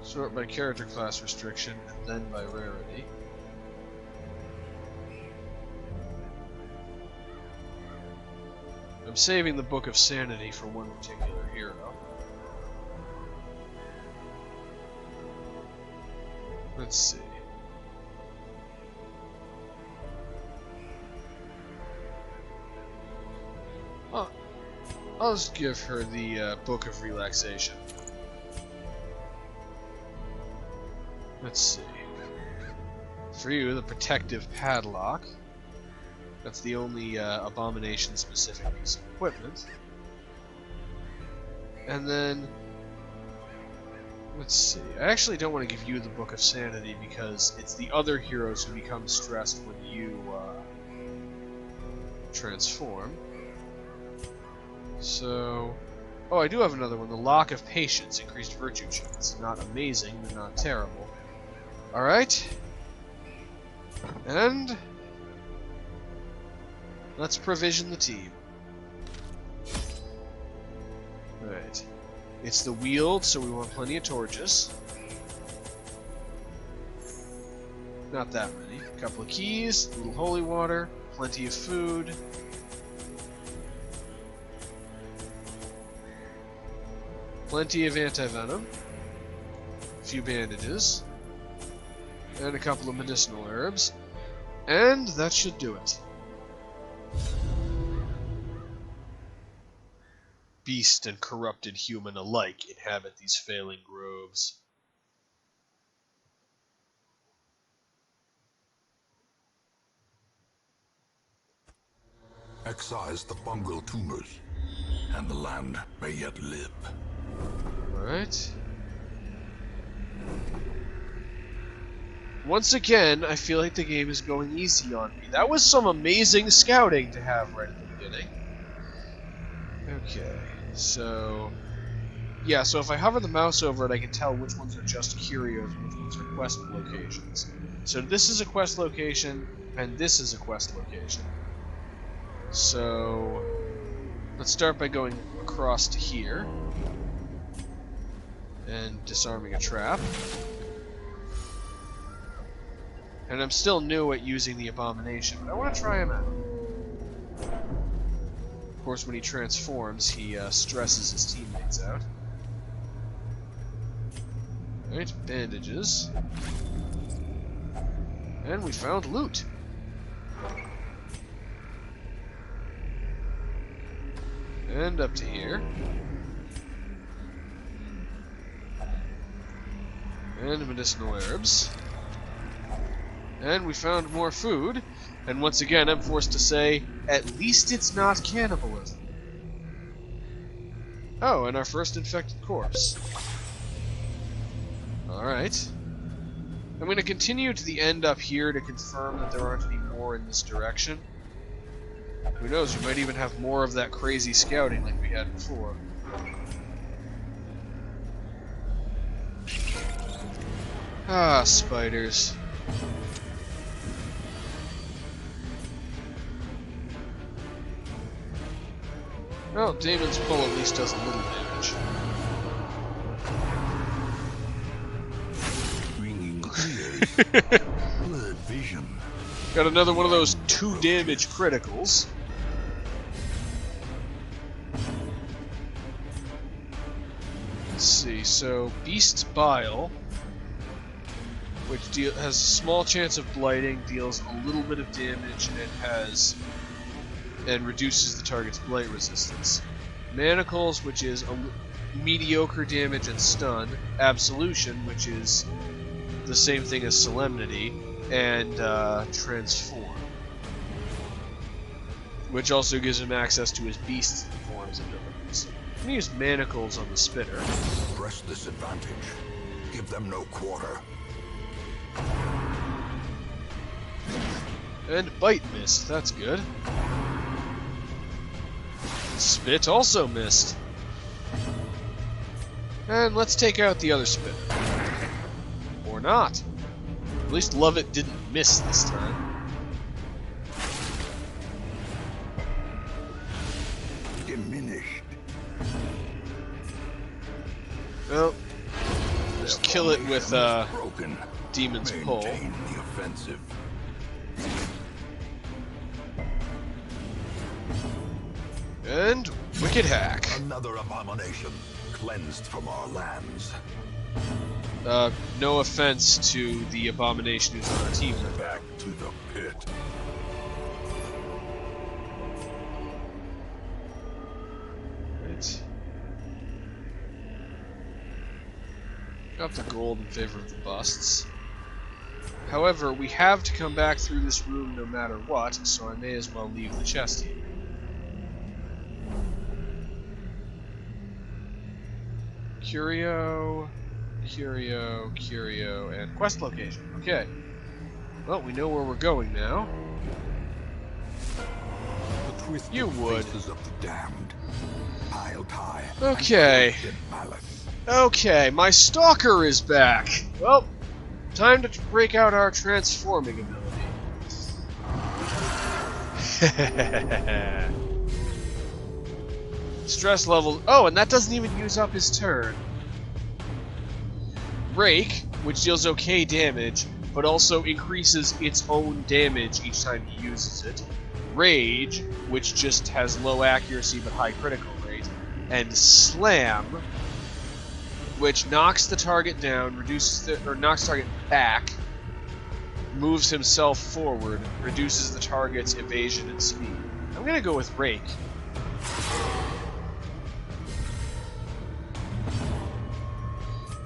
Sort by character class restriction, and then by rarity. I'm saving the Book of Sanity for one particular hero. Let's see. I'll just give her the Book of Relaxation. Let's see. For you, the Protective Padlock. That's the only Abomination-specific piece of equipment. And then... let's see. I actually don't want to give you the Book of Sanity because it's the other heroes who become stressed when you transform. So... oh, I do have another one. The Lock of Patience. Increased virtue chance. Not amazing, but not terrible. Alright. And... let's provision the team. Alright. It's the Wield, so we want plenty of torches. Not that many. A couple of keys, a little holy water, plenty of food. Plenty of anti-venom. A few bandages. And a couple of medicinal herbs. And that should do it. Beast and corrupted human alike inhabit these failing groves. Excise the fungal tumors, and the land may yet live. Alright. Once again, I feel like the game is going easy on me. That was some amazing scouting to have right at the beginning. Okay, so... yeah, so if I hover the mouse over it, I can tell which ones are just curios and which ones are quest locations. So this is a quest location, and this is a quest location. So... let's start by going across to here. And disarming a trap. And I'm still new at using the Abomination, but I want to try him out. Of course, when he transforms, he stresses his teammates out. Alright, bandages. And we found loot. And up to here. And medicinal herbs. And we found more food. And once again, I'm forced to say, at least it's not cannibalism. Oh, and our first infected corpse. Alright. I'm going to continue to the end up here to confirm that there aren't any more in this direction. Who knows, we might even have more of that crazy scouting like we had before. Ah, spiders. Well, Damon's pull at least does a little damage. Bringing ears, blurred vision. Got another one of those 2 damage criticals. Let's see, so Beast's Bile, which has a small chance of blighting, deals a little bit of damage, and reduces the target's blight resistance. Manacles, which is a mediocre damage and stun. Absolution, which is the same thing as Solemnity, and Transform, which also gives him access to his Beast's forms abilities. I'm going to use Manacles on the Spitter. Press this advantage. Give them no quarter. And Bite missed, that's good. Spit also missed. And let's take out the other Spit. Or not. At least Lovett didn't miss this time. Diminished. Well, just kill it with Broken. Demon's Pull. Maintain the offensive. And Wicked Hack. Another abomination cleansed from our lands. No offense to the abomination who's on our team. Back to the pit. Right. Got the gold in favor of the busts. However, we have to come back through this room no matter what, so I may as well leave the chest here. Curio, and quest location. Okay. Well, we know where we're going now. The twisted You would. faces of the damned, piled high. Okay. In malice. Okay, my stalker is back. Well, time to break out our transforming ability. Stress level. Oh, and that doesn't even use up his turn. Rake, which deals okay damage, but also increases its own damage each time he uses it. Rage, which just has low accuracy but high critical rate. And Slam, which knocks the target down, knocks the target back, moves himself forward, reduces the target's evasion and speed. I'm gonna go with Rake.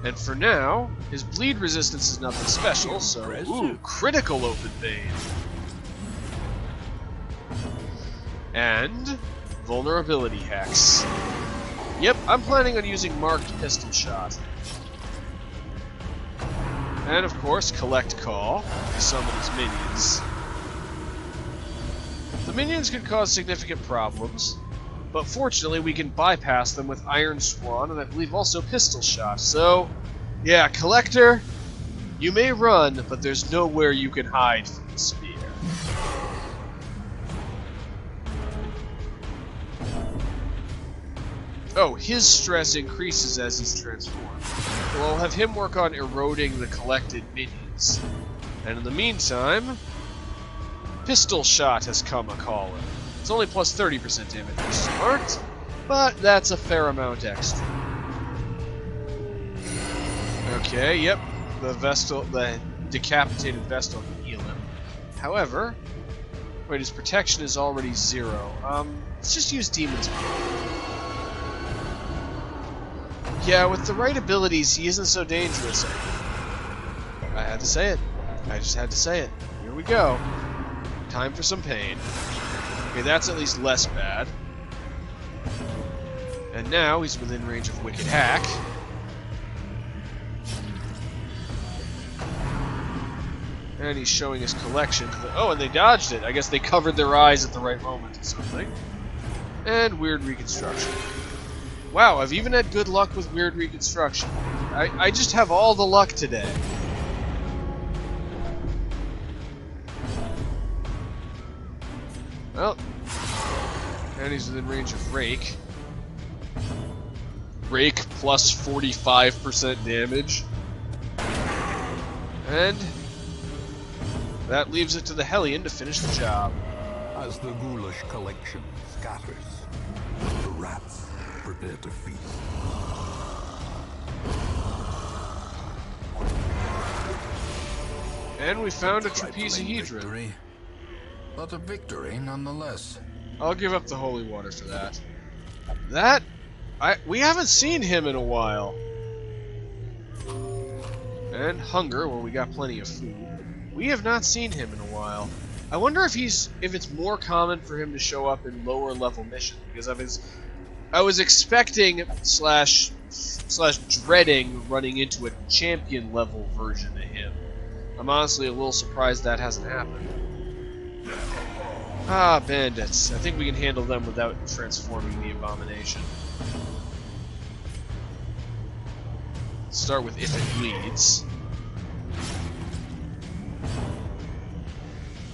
And for now, his bleed resistance is nothing special, so ooh, critical open vein. And vulnerability hex. Yep, I'm planning on using marked pistol shot. And of course, collect call to summon his minions. The minions could cause significant problems, but fortunately we can bypass them with Iron Swan and I believe also pistol shot. So, yeah, Collector, you may run, but there's nowhere you can hide from the spear. Oh, his stress increases as he's transformed. Well, I'll have him work on eroding the collected minions. And in the meantime, pistol shot has come a-calling. It's only plus 30% damage, which is marked, but that's a fair amount extra. Okay, yep, the decapitated Vestal can heal him. However, wait, his protection is already 0. Let's just use Demon's Blow. Yeah, with the right abilities, he isn't so dangerous. I had to say it. I just had to say it. Here we go. Time for some pain. Okay, that's at least less bad. And now he's within range of Wicked Hack. And he's showing his collection. Oh, and they dodged it. I guess they covered their eyes at the right moment or something. And Weird Reconstruction. Wow, I've even had good luck with Weird Reconstruction. I just have all the luck today. And he's within range of Rake. Rake plus 45% damage. And that leaves it to the Hellion to finish the job. As the ghoulish collection scatters, the rats prepare to feast. And we found a trapezohedron. Victory, but a victory nonetheless. I'll give up the holy water for that. We haven't seen him in a while. And hunger, well, we got plenty of food. We have not seen him in a while. I wonder if it's more common for him to show up in lower level missions, because I was expecting slash dreading running into a champion level version of him. I'm honestly a little surprised that hasn't happened. Ah, bandits. I think we can handle them without transforming the abomination. Start with if it bleeds.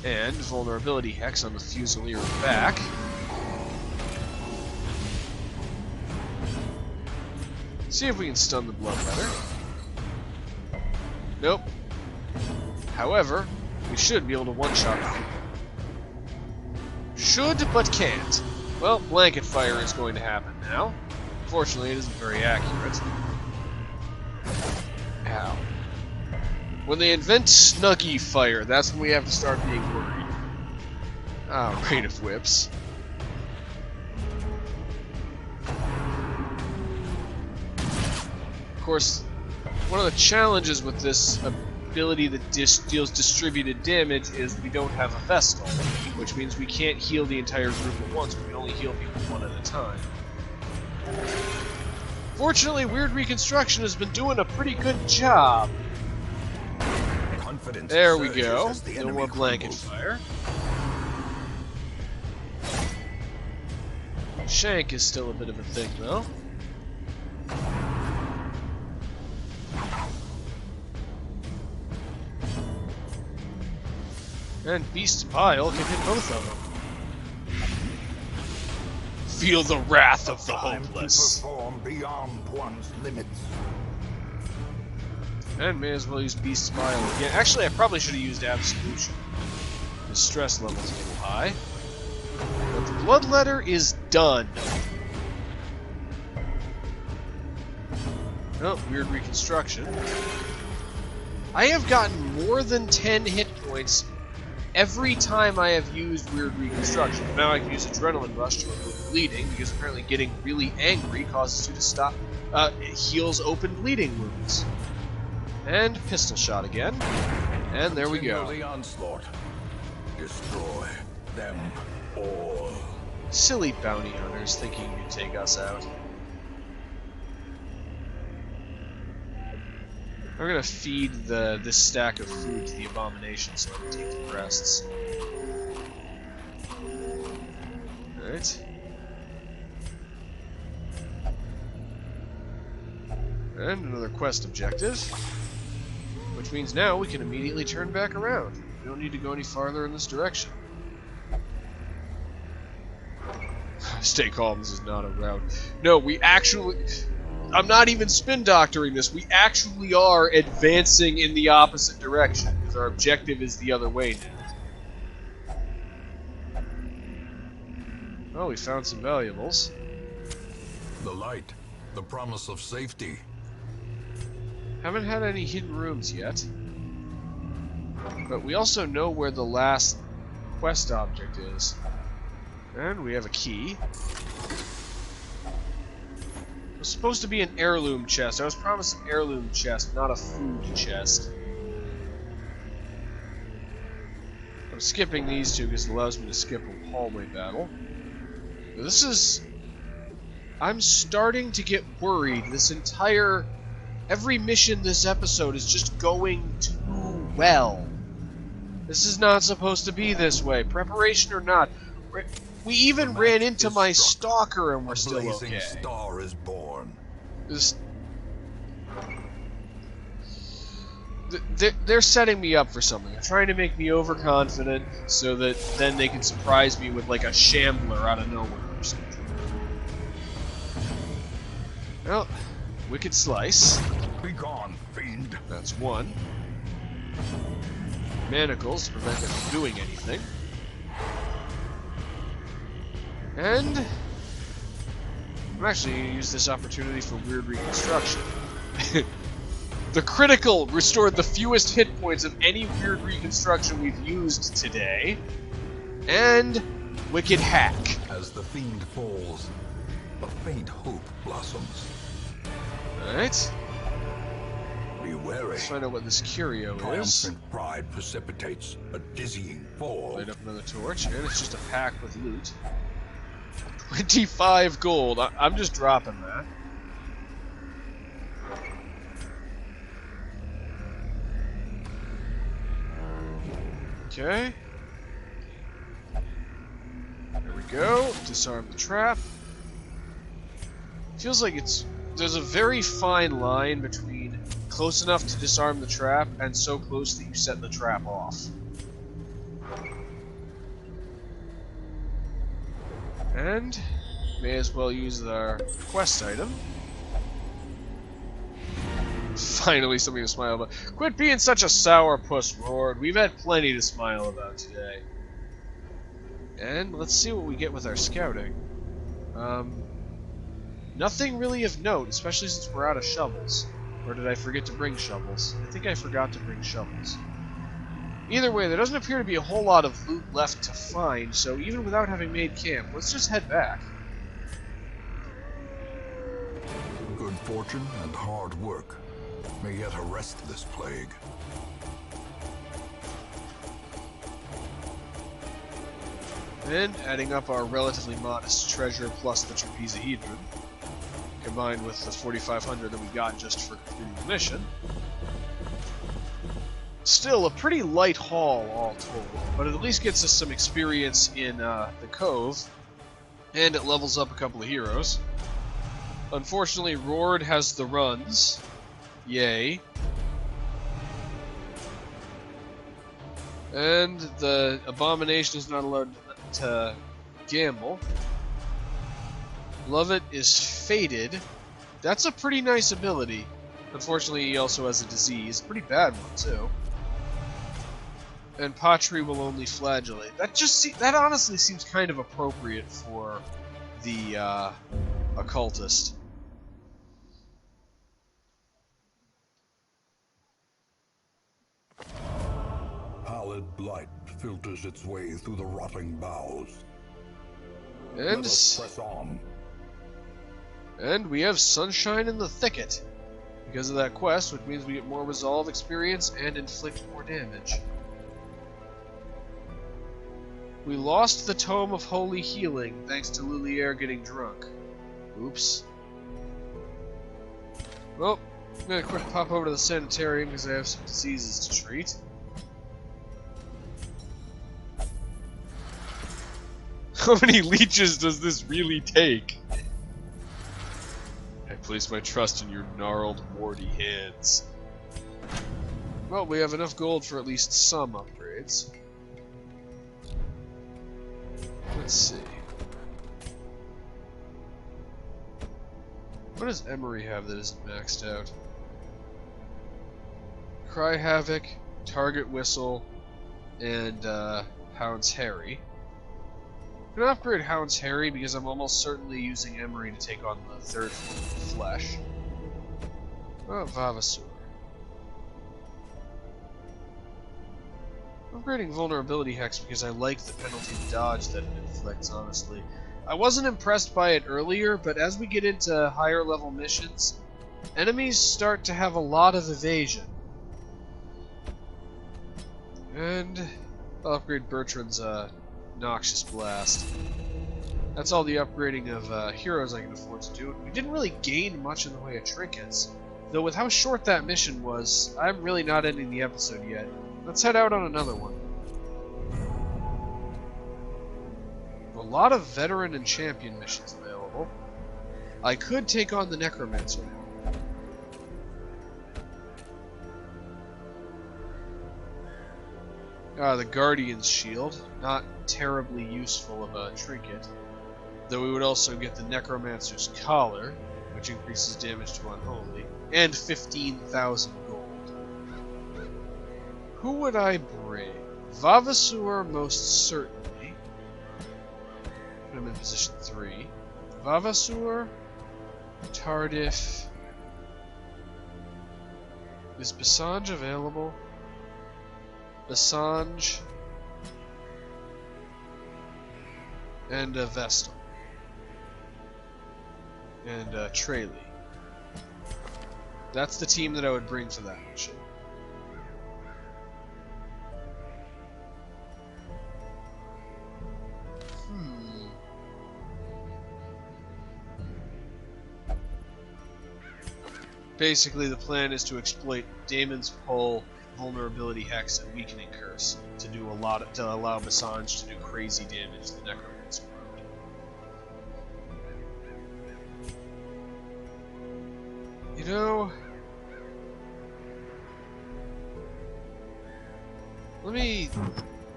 And vulnerability hex on the Fusilier back. See if we can stun the Bloodletter. Nope. However, we should be able to one-shot them. Should, but can't. Well, blanket fire is going to happen now. Fortunately, it isn't very accurate. Ow. When they invent Snuggie fire, that's when we have to start being worried. Ah, Rain of Whips. Of course, one of the challenges with this ability that deals distributed damage is we don't have a Vestal, which means we can't heal the entire group at once. We can only heal people one at a time. Fortunately, Weird Reconstruction has been doing a pretty good job. There we go. No more blanket fire. Shank is still a bit of a thing, though. And Beast's Pile can hit both of them. Feel the wrath of the hopeless. Perform beyond one's limits. And may as well use Beast's Pile again. Actually, I probably should have used Absolution. The stress level's a little high. But the Bloodletter is done. Oh, Weird Reconstruction. I have gotten more than 10 hit points every time I have used Weird Reconstruction. Now I can use Adrenaline Rush to remove bleeding, because apparently getting really angry causes you to stop. It heals open bleeding wounds. And pistol shot again. And there we go. The onslaught. Destroy them all. Silly bounty hunters thinking you can take us out. I'm gonna feed this stack of food to the abomination so I can take the breasts. Alright. And another quest objective. Which means now we can immediately turn back around. We don't need to go any farther in this direction. Stay calm, this is not a route. No, we actually... I'm not even spin doctoring this. We actually are advancing in the opposite direction, because our objective is the other way now. Oh, we found some valuables. The light, the promise of safety. Haven't had any hidden rooms yet. But we also know where the last quest object is. And we have a key. It was supposed to be an heirloom chest. I was promised an heirloom chest, not a food chest. I'm skipping these two because it allows me to skip a hallway battle. This is... I'm starting to get worried. Every mission this episode is just going too well. This is not supposed to be this way. Preparation or not. We even ran into my stalker and we're still okay. Star is born. They're setting me up for something. They're trying to make me overconfident so that then they can surprise me with like a shambler out of nowhere or Well, Wicked Slice. Begone, fiend. That's one. Manacles to prevent it from doing anything. And I'm actually going to use this opportunity for weird reconstruction. The critical restored the fewest hit points of any weird reconstruction we've used today. And Wicked Hack. As the fiend falls, a faint hope blossoms. Alright. Be wary. Let's find out what this curio is. Triumphant pride precipitates a dizzying fall. Light up another torch, and it's just a pack with loot. 25 gold. I'm just dropping that. Okay. There we go. Disarm the trap. Feels like there's a very fine line between close enough to disarm the trap and so close that you set the trap off. And may as well use our quest item. Finally something to smile about. Quit being such a sourpuss, Roard. We've had plenty to smile about today. And let's see what we get with our scouting. Nothing really of note, especially since we're out of shovels. Or did I forget to bring shovels? I think I forgot to bring shovels. Either way, there doesn't appear to be a whole lot of loot left to find, so even without having made camp, let's just head back. Good fortune and hard work may yet arrest this plague. And adding up our relatively modest treasure plus the trapezohedron, combined with the 4,500 that we got just for completing the mission. Still a pretty light haul, all told, but it at least gets us some experience in the Cove, and it levels up a couple of heroes. Unfortunately, Roard has the runs. Yay. And the Abomination is not allowed to gamble. Lovett is fated. That's a pretty nice ability. Unfortunately, he also has a disease. Pretty bad one, too. And Patri will only flagellate. That honestly seems kind of appropriate for the occultist. Pallid blight filters its way through the rotting boughs. And Let us press on. And we have Sunshine in the Thicket because of that quest, which means we get more resolve experience and inflict more damage. We lost the Tome of Holy Healing thanks to Liliere getting drunk. Oops. Well, I'm gonna quick pop over to the sanitarium because I have some diseases to treat. How many leeches does this really take? I place my trust in your gnarled, warty hands. Well, we have enough gold for at least some upgrades. Let's see. What does Emery have that isn't maxed out? Cry Havoc, Target Whistle, and Hound's Harry. I'm gonna upgrade Hound's Harry because I'm almost certainly using Emery to take on the third form of Flesh. Oh, Vavasaur. I'm upgrading Vulnerability Hex because I like the penalty to dodge that it inflicts, honestly. I wasn't impressed by it earlier, but as we get into higher level missions, enemies start to have a lot of evasion. And I'll upgrade Bertrand's Noxious Blast. That's all the upgrading of heroes I can afford to do. We didn't really gain much in the way of trinkets, though with how short that mission was, I'm really not ending the episode yet. Let's head out on another one. A lot of veteran and champion missions available. I could take on the Necromancer now. The Guardian's Shield, not terribly useful of a trinket. Though we would also get the Necromancer's Collar, which increases damage to Unholy, and 15,000 gold. Who would I bring? Vavasur, most certainly. Put him in position 3. Vavasur, Tardif. Is Basanj available? Basanj and Vestal. And Traley. That's the team that I would bring for that mission. Basically, the plan is to exploit Damon's Pull, Vulnerability Hex, and Weakening Curse to allow Basanj to do crazy damage to the Necromancer. You know, let me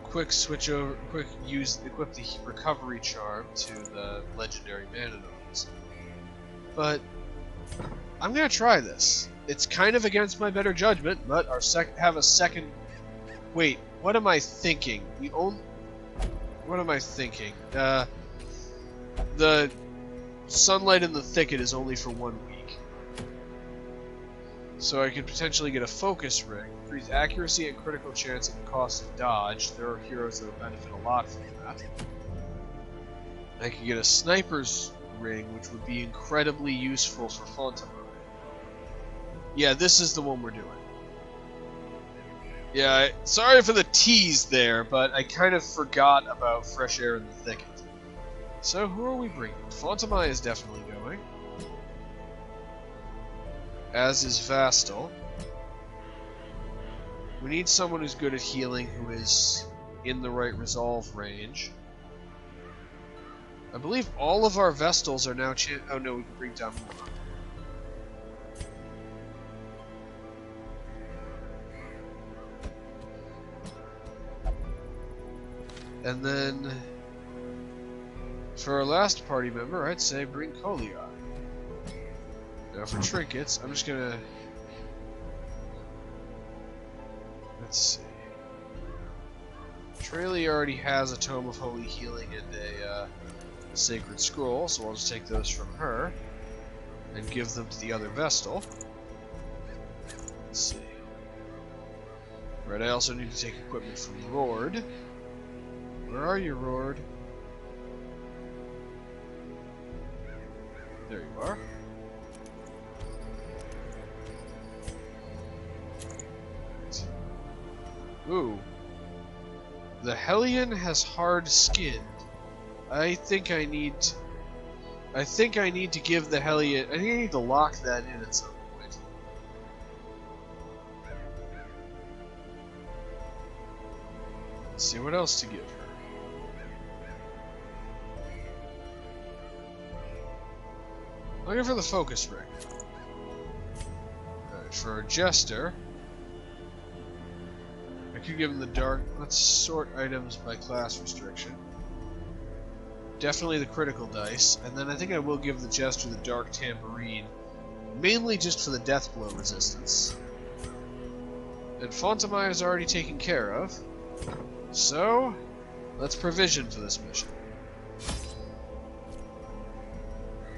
equip the recovery charm to the legendary mana nodes. But I'm gonna try this. It's kind of against my better judgment, but have a second. Wait, what am I thinking? What am I thinking? The Sunlight in the Thicket is only for 1 week. So I could potentially get a focus ring, increase accuracy and critical chance at the cost of dodge. There are heroes that will benefit a lot from that. I could get a sniper's ring, which would be incredibly useful for Fontaine. Yeah, this is the one we're doing. Yeah, sorry for the tease there, but I kind of forgot about Fresh Air in the Thicket. So who are we bringing? Fontamai is definitely going. As is Vastal. We need someone who's good at healing, who is in the right resolve range. I believe all of our Vestals are now oh no, we can bring down more. And then, for our last party member, I'd say bring Koliar. Now for trinkets, I'm just gonna... Let's see. Traley already has a Tome of Holy Healing and a Sacred Scroll, so I'll just take those from her and give them to the other Vestal. Let's see. Right, I also need to take equipment from Rord. Where are you, Rord? There you are. Ooh. The Hellion has hard skin. I think I need to give the Hellion... I think I need to lock that in at some point. Let's see what else to give her. Looking for the focus ring. Alright, for our Jester, I could give him the dark. Let's sort items by class restriction. Definitely the critical dice, and then I think I will give the Jester the dark tambourine, mainly just for the death blow resistance. And Fontamai is already taken care of, so let's provision for this mission.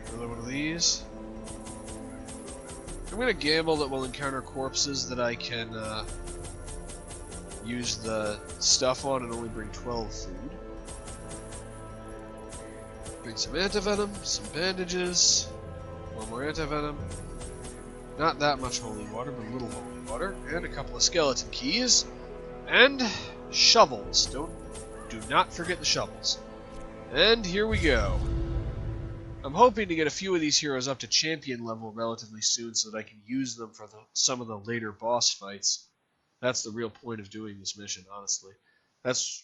Another one of these. I'm gonna gamble that we'll encounter corpses that I can use the stuff on and only bring 12 food. Bring some antivenom, some bandages, one more antivenom, not that much holy water, but a little holy water, and a couple of skeleton keys, and shovels. Do not forget the shovels. And here we go. I'm hoping to get a few of these heroes up to champion level relatively soon so that I can use them for some of the later boss fights. That's the real point of doing this mission, honestly. That's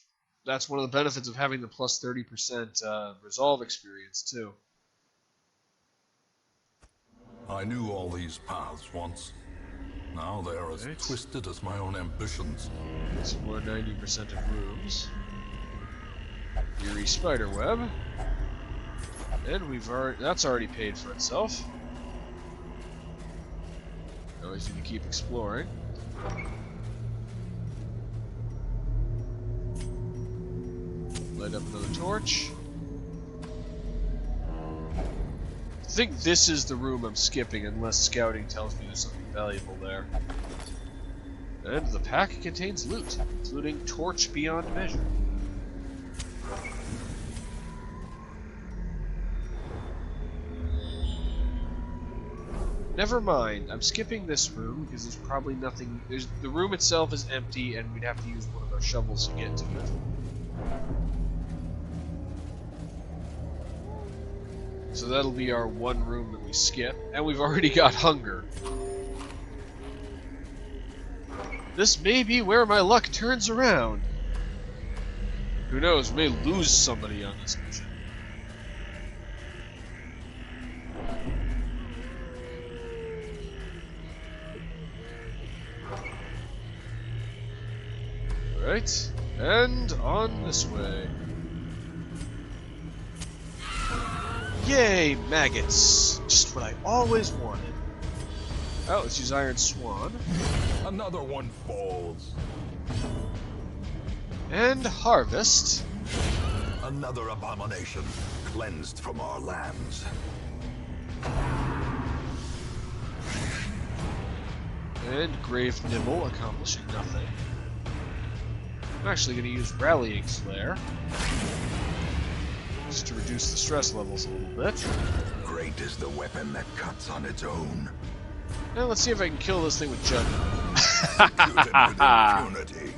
one of the benefits of having the plus 30% resolve experience, too. I knew all these paths once. Now they are as twisted as my own ambitions. Explore 90% of rooms. Eerie spiderweb. And that's already paid for itself. Always need to keep exploring. Light up another torch. I think this is the room I'm skipping unless scouting tells me there's something valuable there. And the pack contains loot, including torch beyond measure. Never mind, I'm skipping this room because there's probably nothing. The room itself is empty and we'd have to use one of our shovels to get to it. So that'll be our one room that we skip, and we've already got hunger. This may be where my luck turns around. Who knows, we may lose somebody on this mission. Alright, and on this way. Yay, maggots! Just what I always wanted. Oh, let's use Iron Swan. Another one falls. And harvest. Another abomination cleansed from our lands. And Grave Nibble, accomplishing nothing. I'm actually going to use Rallying Flare. Just to reduce the stress levels a little bit. Great is the weapon that cuts on its own. Now let's see if I can kill this thing with Juggernaut. Executed with impunity.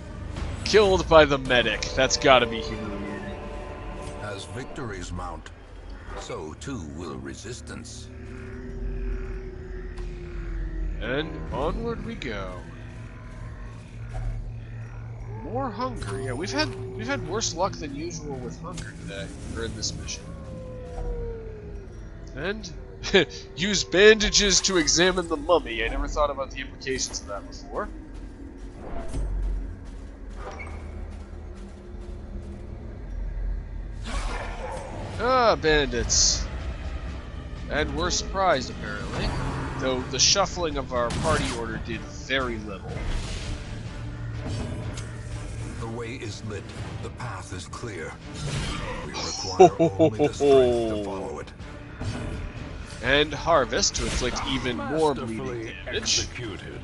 Killed by the medic. That's gotta be humiliating. As victories mount, so too will resistance. And onward we go. More hunger. Yeah, we've had worse luck than usual with hunger today, or in this mission. And use bandages to examine the mummy. I never thought about the implications of that before. Ah, bandits. And we're surprised, apparently. Though the shuffling of our party order did very little. The way is lit. The path is clear. We require only the strength to follow it. And harvest to inflict even more bleeding damage. Executed.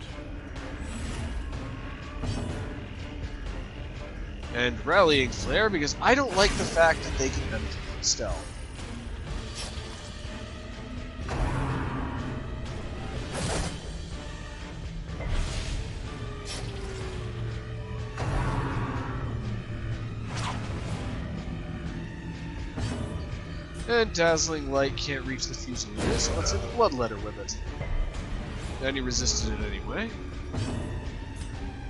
And Rallying Flare because I don't like the fact that they can benefit from stealth. And Dazzling Light can't reach the Fusilier, so let's hit the Bloodletter with it. Then he resisted it anyway.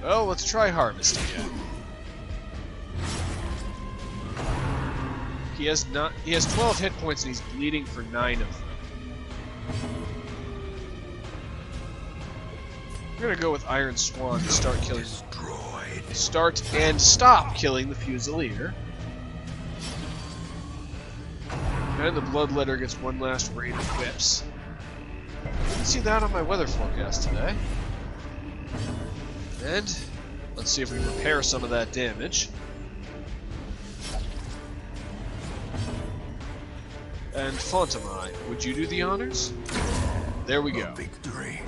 Well, let's try Harvest again. He has 12 hit points and he's bleeding for 9 of them. We're gonna go with Iron Swan to start killing. Destroyed. Start and stop killing the Fusilier. And the Bloodletter gets one last raid of whips. Didn't see that on my weather forecast today. And let's see if we can repair some of that damage. And Fontamai, would you do the honors? There we go. A victory.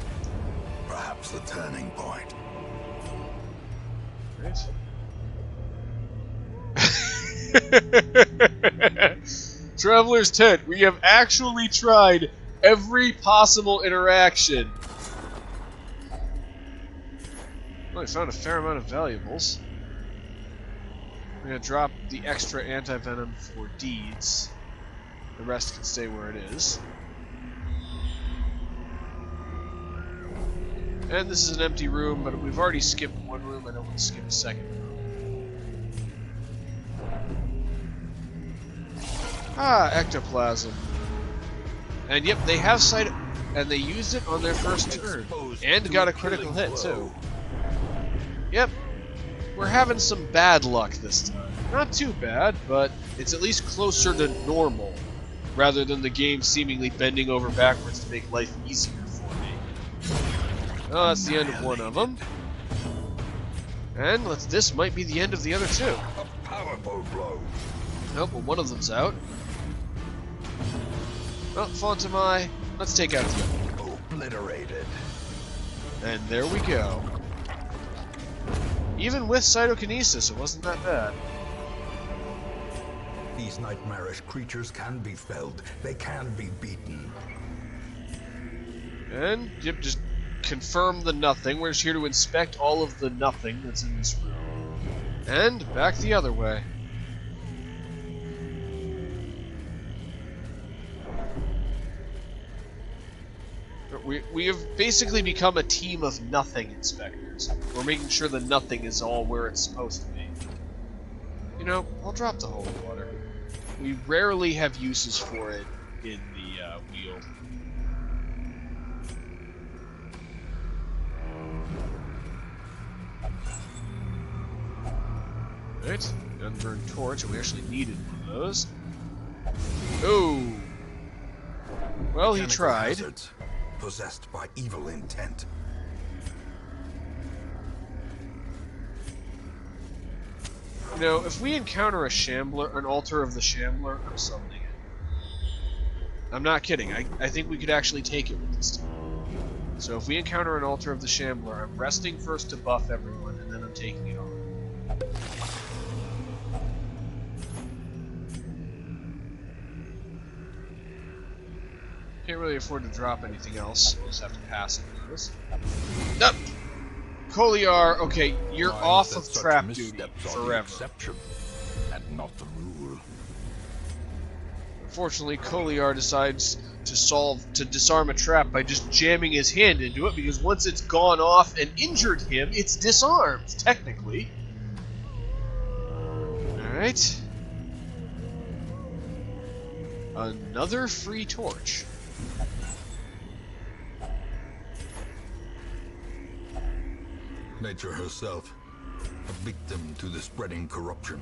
Perhaps the turning point. Right. Traveler's Tent, we have actually tried every possible interaction. Well, I found a fair amount of valuables. I'm going to drop the extra anti-venom for deeds. The rest can stay where it is. And this is an empty room, but we've already skipped one room. I don't want to skip a second room. Ah, ectoplasm. And yep, they have sight, and they used it on their first turn, and got a critical hit too. Yep, we're having some bad luck this time. Not too bad, but it's at least closer to normal. rather than the game seemingly bending over backwards to make life easier for me. Oh, that's the end of one of them. And this might be the end of the other two. A powerful blow. Nope, well, one of them's out. Oh, Fontamai. Let's take out the other. Obliterated. And there we go. Even with cytokinesis, it wasn't that bad. These nightmarish creatures can be felled. They can be beaten. And, yep, just confirm the nothing. We're just here to inspect all of the nothing that's in this room. And back the other way. We have basically become a team of nothing inspectors. We're making sure the nothing is all where it's supposed to be. You know, I'll drop the holy water. We rarely have uses for it in the wheel. Right, unburned torch, and we actually needed one of those. Oh! Well, he tried. Hazards, possessed by evil intent. You know, if we encounter a Shambler, an altar of the Shambler, I'm summoning it. I'm not kidding. I think we could actually take it with this team. So if we encounter an altar of the Shambler, I'm resting first to buff everyone, and then I'm taking it on. Can't really afford to drop anything else. We'll just have to pass on those. Nope. Koliar, okay, you're off of trap duty forever. Exception, and not the rule. Unfortunately, Koliar decides to disarm a trap by just jamming his hand into it, because once it's gone off and injured him, it's disarmed, technically. Alright. Another free torch. Nature herself, a victim to the spreading corruption,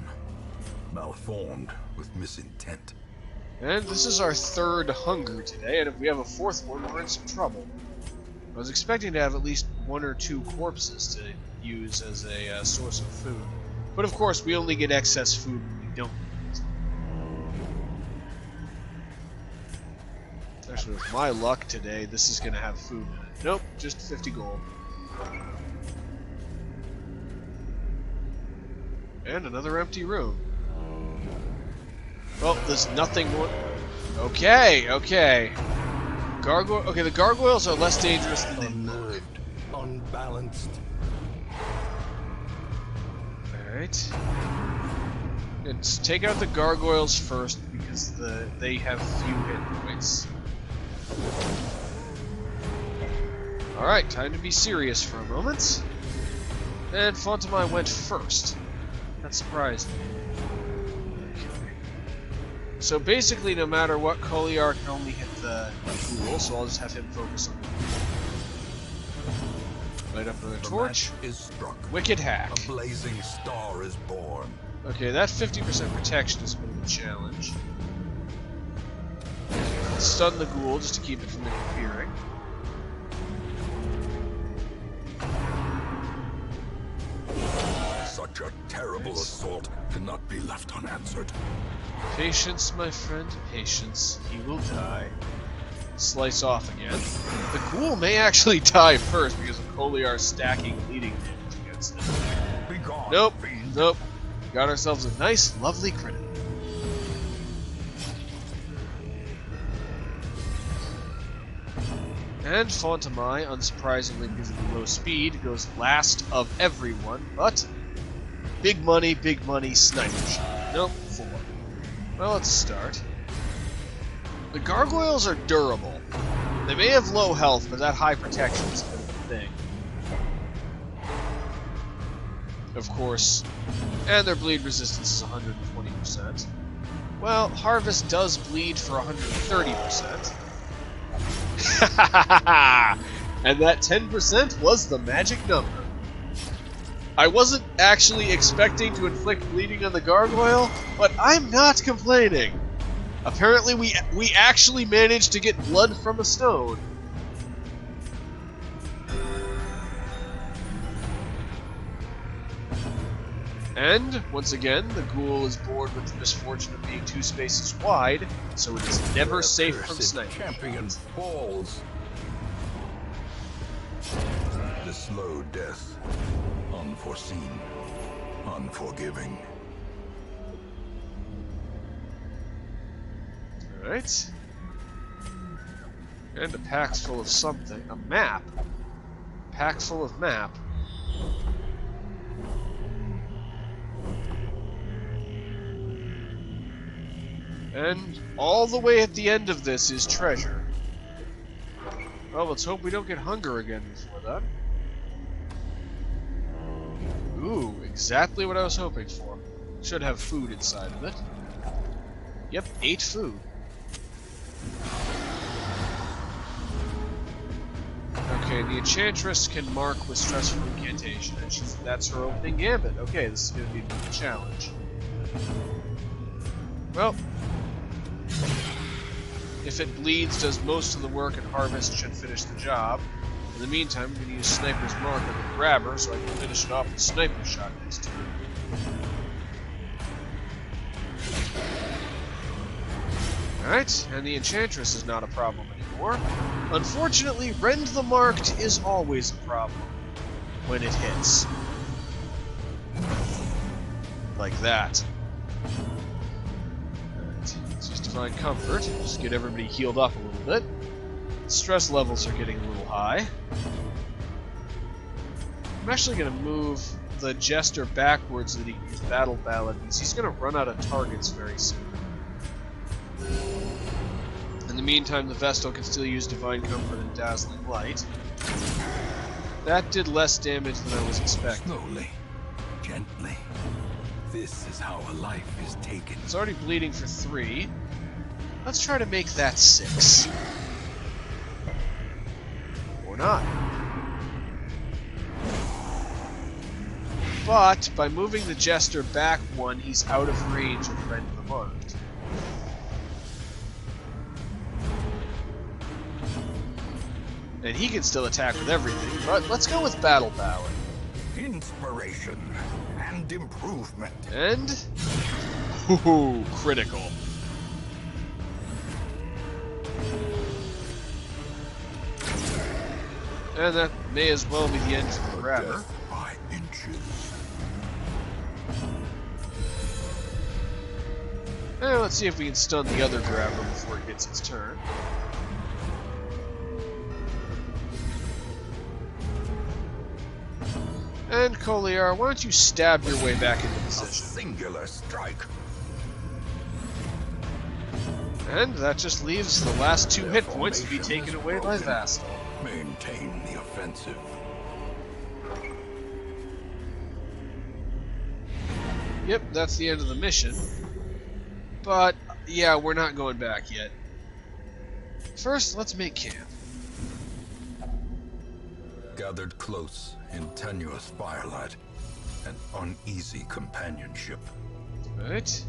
malformed with misintent. And this is our third hunger today, and if we have a fourth one, we're in some trouble. I was expecting to have at least one or two corpses to use as a source of food. But of course, we only get excess food when we don't need it. Actually, with my luck today, this is going to have food in it. Nope, just 50 gold. And another empty room. Well, there's nothing more. Okay, okay. Okay, the gargoyles are less dangerous than they look. Unbalanced. Alright. Let's take out the gargoyles first because they have few hit points. Alright, time to be serious for a moment. And Fontamai went first. That surprised me. Okay. So basically, no matter what, Koliar can only hit the ghoul, so I'll just have him focus on it. Light up another torch. Is struck. Wicked hack. A blazing star is born. Okay, that 50% protection is a bit of a challenge. Stun the ghoul just to keep it from interfering. Such a terrible assault cannot be left unanswered. Patience, my friend, patience. He will die. Slice off again. The ghoul may actually die first because of Koliar's stacking bleeding damage against it. Begone, Nope, fiend. nope. Got ourselves a nice, lovely crit. And Fontamai, unsurprisingly because of the low speed, goes last of everyone, but big money, sniper shot. Nope, 4. Well, let's start. The gargoyles are durable. They may have low health, but that high protection is a bit of a thing. Of course, and their bleed resistance is 120%. Well, Harvest does bleed for 130%. And that 10% was the magic number. I wasn't actually expecting to inflict bleeding on the gargoyle, but I'm not complaining. Apparently we actually managed to get blood from a stone. And, once again, the ghoul is born with the misfortune of being 2 spaces wide, so it is never safe from snipers. Champion falls. The slow death, unforeseen, unforgiving. Alright. And a pack full of something. A map. Pack full of map. And all the way at the end of this is treasure. Well, let's hope we don't get hunger again before that. Ooh, exactly what I was hoping for. Should have food inside of it. Yep, 8 food. Okay, the Enchantress can mark with stressful incantation, and that's her opening gambit. Okay, this is going to be a challenge. Well, if it bleeds, does most of the work, and Harvest should finish the job. In the meantime, I'm going to use Sniper's Mark on the grabber so I can finish it off with Sniper Shot next turn. Alright, and the Enchantress is not a problem anymore. Unfortunately, Rend the Marked is always a problem when it hits. Like that. Alright, let's use Divine Comfort. Just get everybody healed up a little bit. Stress levels are getting a little high. I'm actually going to move the Jester backwards so that he can use Battle Ballad, because he's going to run out of targets very soon. In the meantime, the Vestal can still use Divine Comfort and Dazzling Light. That did less damage than I was expecting. Slowly, gently. This is how a life is taken. It's already bleeding for 3. Let's try to make that 6. Or not. But, by moving the Jester back 1, he's out of range of Rend the Marked. And he can still attack with everything, but let's go with Battle Ballad. Inspiration and improvement. And... Ooh, critical. And that may as well be the end of the grabber. Death by inches. And let's see if we can stun the other grabber before it gets its turn. And Koliar, why don't you stab your way back into A position? singular strike. And that just leaves the last 2 hit points to be taken away by Vastal. Maintain the offensive. Yep, that's the end of the mission. But, yeah, we're not going back yet. First, let's make camp. Gathered close in tenuous firelight, an uneasy companionship. Alright.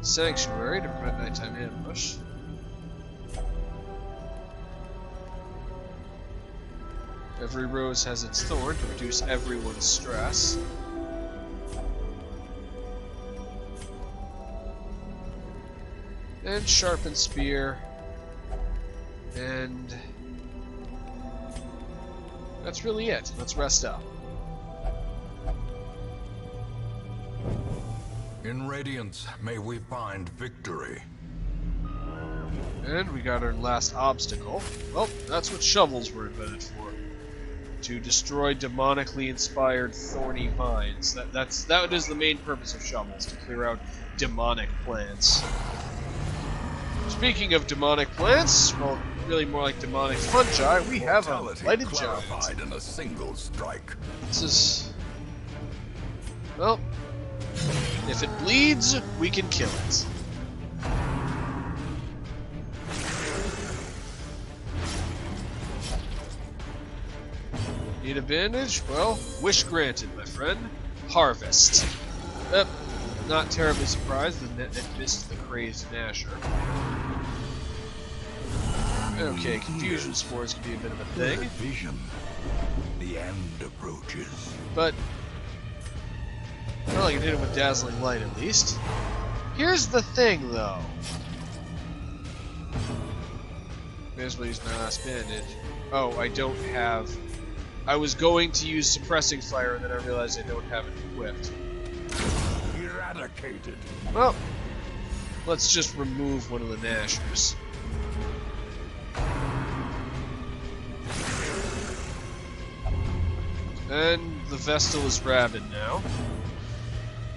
Sanctuary to prevent nighttime ambush. Every rose has its thorn to reduce everyone's stress. And sharpened spear. And that's really it. Let's rest up. In Radiance, may we find victory. And we got our last obstacle. Well, that's what shovels were invented for. To destroy demonically inspired thorny vines. That is the main purpose of shovels, to clear out demonic plants. Speaking of demonic plants, well, really more like demonic fungi, we have a lighted giant. Clarified in a single strike. This is... well, if it bleeds, we can kill it. Need a bandage? Well, wish granted, my friend. Harvest. not terribly surprised that it missed the crazed Nasher. Okay, confusion spores can be a bit of a thing. Vision. The end approaches. But well, I can hit him with dazzling light at least. Here's the thing, though. May as well use my last bandage. Oh, I don't have. I was going to use suppressing fire, and then I realized I don't have it equipped. Eradicated. Well, let's just remove one of the Nashers. And the Vestal is rabid now.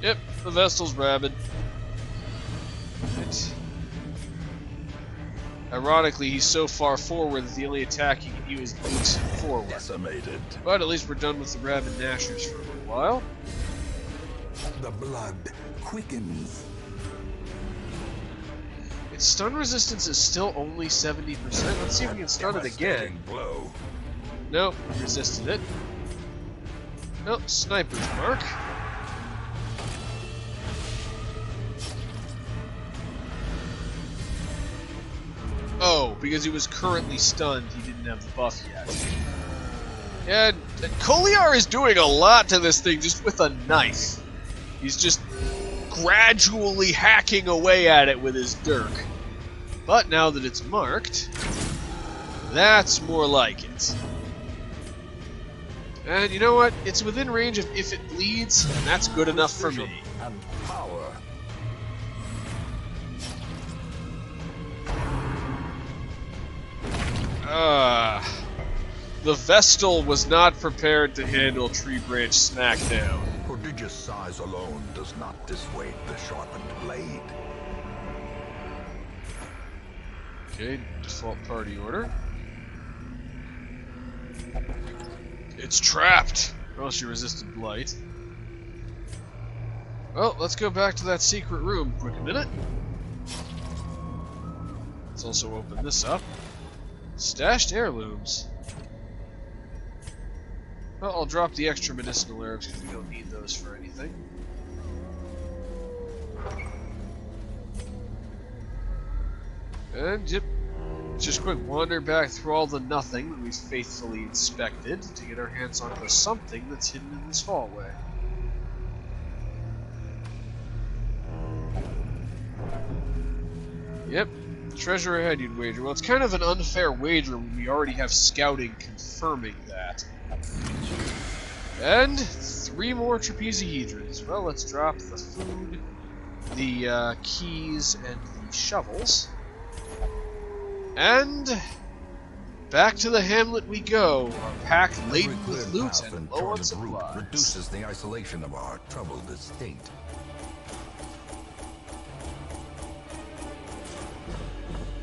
Yep, the Vestal's rabid. Right. Ironically, he's so far forward that the only attack he can use is boots forward. Decimated. But at least we're done with the rabid Nashers for a little while. The blood quickens. Its stun resistance is still only 70%. Let's see if we can stun it again. Blow. Nope, resisted it. Nope, sniper's mark. Oh, because he was currently stunned, he didn't have the buff yet. And Koliar is doing a lot to this thing just with a knife. He's just gradually hacking away at it with his dirk. But now that it's marked, that's more like it. And you know what? It's within range of if it bleeds, and that's good enough for me. And power. The Vestal was not prepared to handle Tree Branch Smackdown. Prodigious size alone does not dissuade the sharpened blade. Okay, default party order. It's trapped! Well, she resisted blight. Well, let's go back to that secret room quick a minute. Let's also open this up. Stashed heirlooms. Well, I'll drop the extra medicinal herbs because we don't need those for anything. And, yep, just quick wander back through all the nothing that we've faithfully inspected to get our hands on something that's hidden in this hallway. Yep, treasure ahead, you'd wager. Well, it's kind of an unfair wager when we already have scouting confirming that. And 3 more trapezihedrons. Well, let's drop the food, the keys, and the shovels. And back to the hamlet we go, our pack laden with loot and low on supplies. Reduces the isolation of our troubled estate.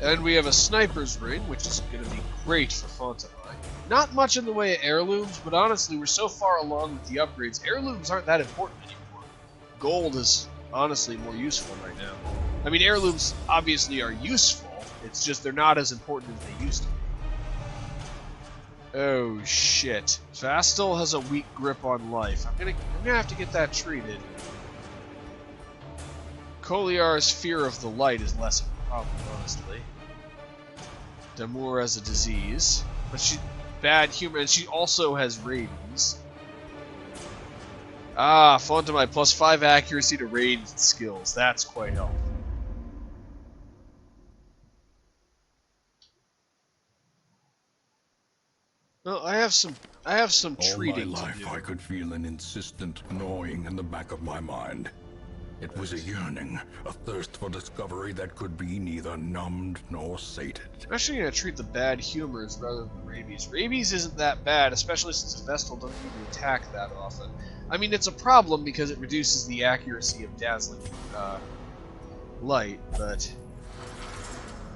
And we have a sniper's ring, which is going to be great for Fontenay. Not much in the way of heirlooms, but honestly, we're so far along with the upgrades, heirlooms aren't that important anymore. Gold is honestly more useful right now. I mean, heirlooms obviously are useful, it's just they're not as important as they used to be. Oh shit. Vastal has a weak grip on life. I'm gonna have to get that treated. Koliar's fear of the light is less of a problem, honestly. Damour has a disease. But she's bad humor, and she also has rabies. Ah, Fontenay plus 5 accuracy to ranged skills. That's quite helpful. Well, I have some treating All my to life do. I could feel an insistent gnawing in the back of my mind. It was a yearning, a thirst for discovery that could be neither numbed nor sated. I'm actually going to treat the bad humors rather than rabies. Rabies isn't that bad, especially since a Vestal doesn't even attack that often. I mean, it's a problem because it reduces the accuracy of dazzling light, but...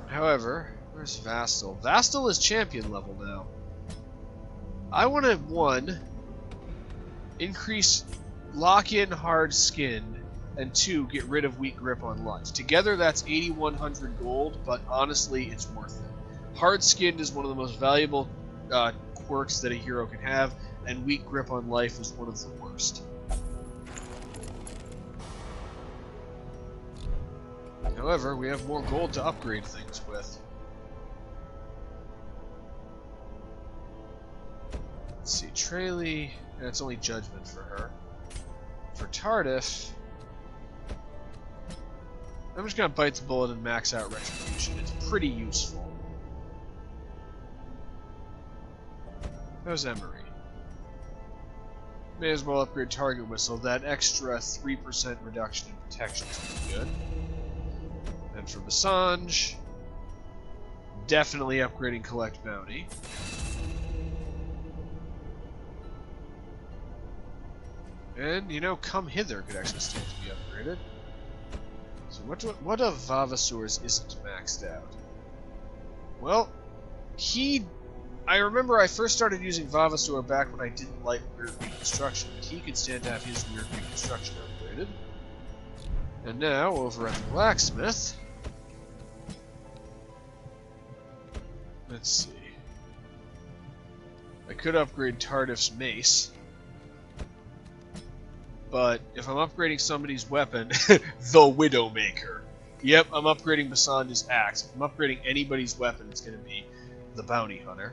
However, where's Vastal? Vastal is champion level now. I want to, 1, increase lock-in hard skin, and 2, get rid of weak grip on life. Together that's 8,100 gold, but honestly, it's worth it. Hard skinned is one of the most valuable quirks that a hero can have, and weak grip on life is one of the worst. However, we have more gold to upgrade things with. Let's see, Traley, and it's only judgment for her. For Tardif, I'm just gonna bite the bullet and max out Retribution. It's pretty useful. How's Emery? May as well upgrade Target Whistle. That extra 3% reduction in protection is pretty good. And for Basange, definitely upgrading Collect Bounty. And, you know, Come Hither could actually stand to be upgraded. So what of Vavasaur's isn't maxed out? Well, I remember I first started using Vavasaur back when I didn't like Weird Reconstruction, but he could stand to have his Weird Reconstruction upgraded. And now, over at the Blacksmith, let's see. I could upgrade Tardif's Mace, but if I'm upgrading somebody's weapon, the Widowmaker. Yep, I'm upgrading Basande's Axe. If I'm upgrading anybody's weapon, it's going to be the Bounty Hunter.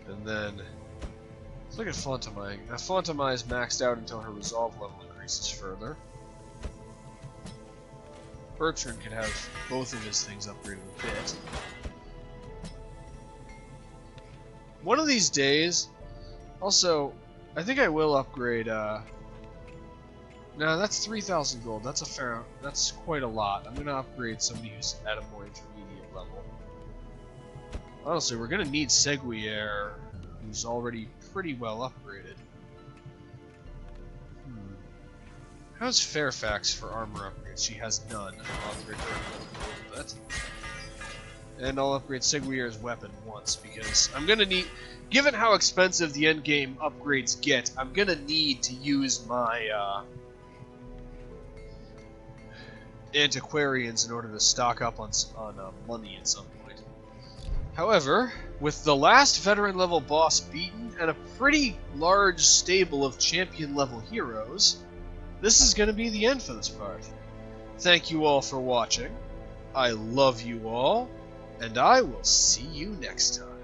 And then, let's look at Fontamai. Now, Fontamai is maxed out until her resolve level increases further. Bertrand can have both of his things upgraded a bit. One of these days, also, I think I will upgrade, no, that's 3,000 gold. That's quite a lot. I'm going to upgrade somebody who's at a more intermediate level. Honestly, we're going to need Seguier, who's already pretty well upgraded. How's Fairfax for armor upgrades? She has none. I'll upgrade her a little bit. And I'll upgrade Seguier's weapon once, because I'm going to need... Given how expensive the endgame upgrades get, I'm going to need to use my antiquarians in order to stock up on money at some point. However, with the last veteran level boss beaten and a pretty large stable of champion level heroes, this is going to be the end for this part. Thank you all for watching. I love you all, and I will see you next time.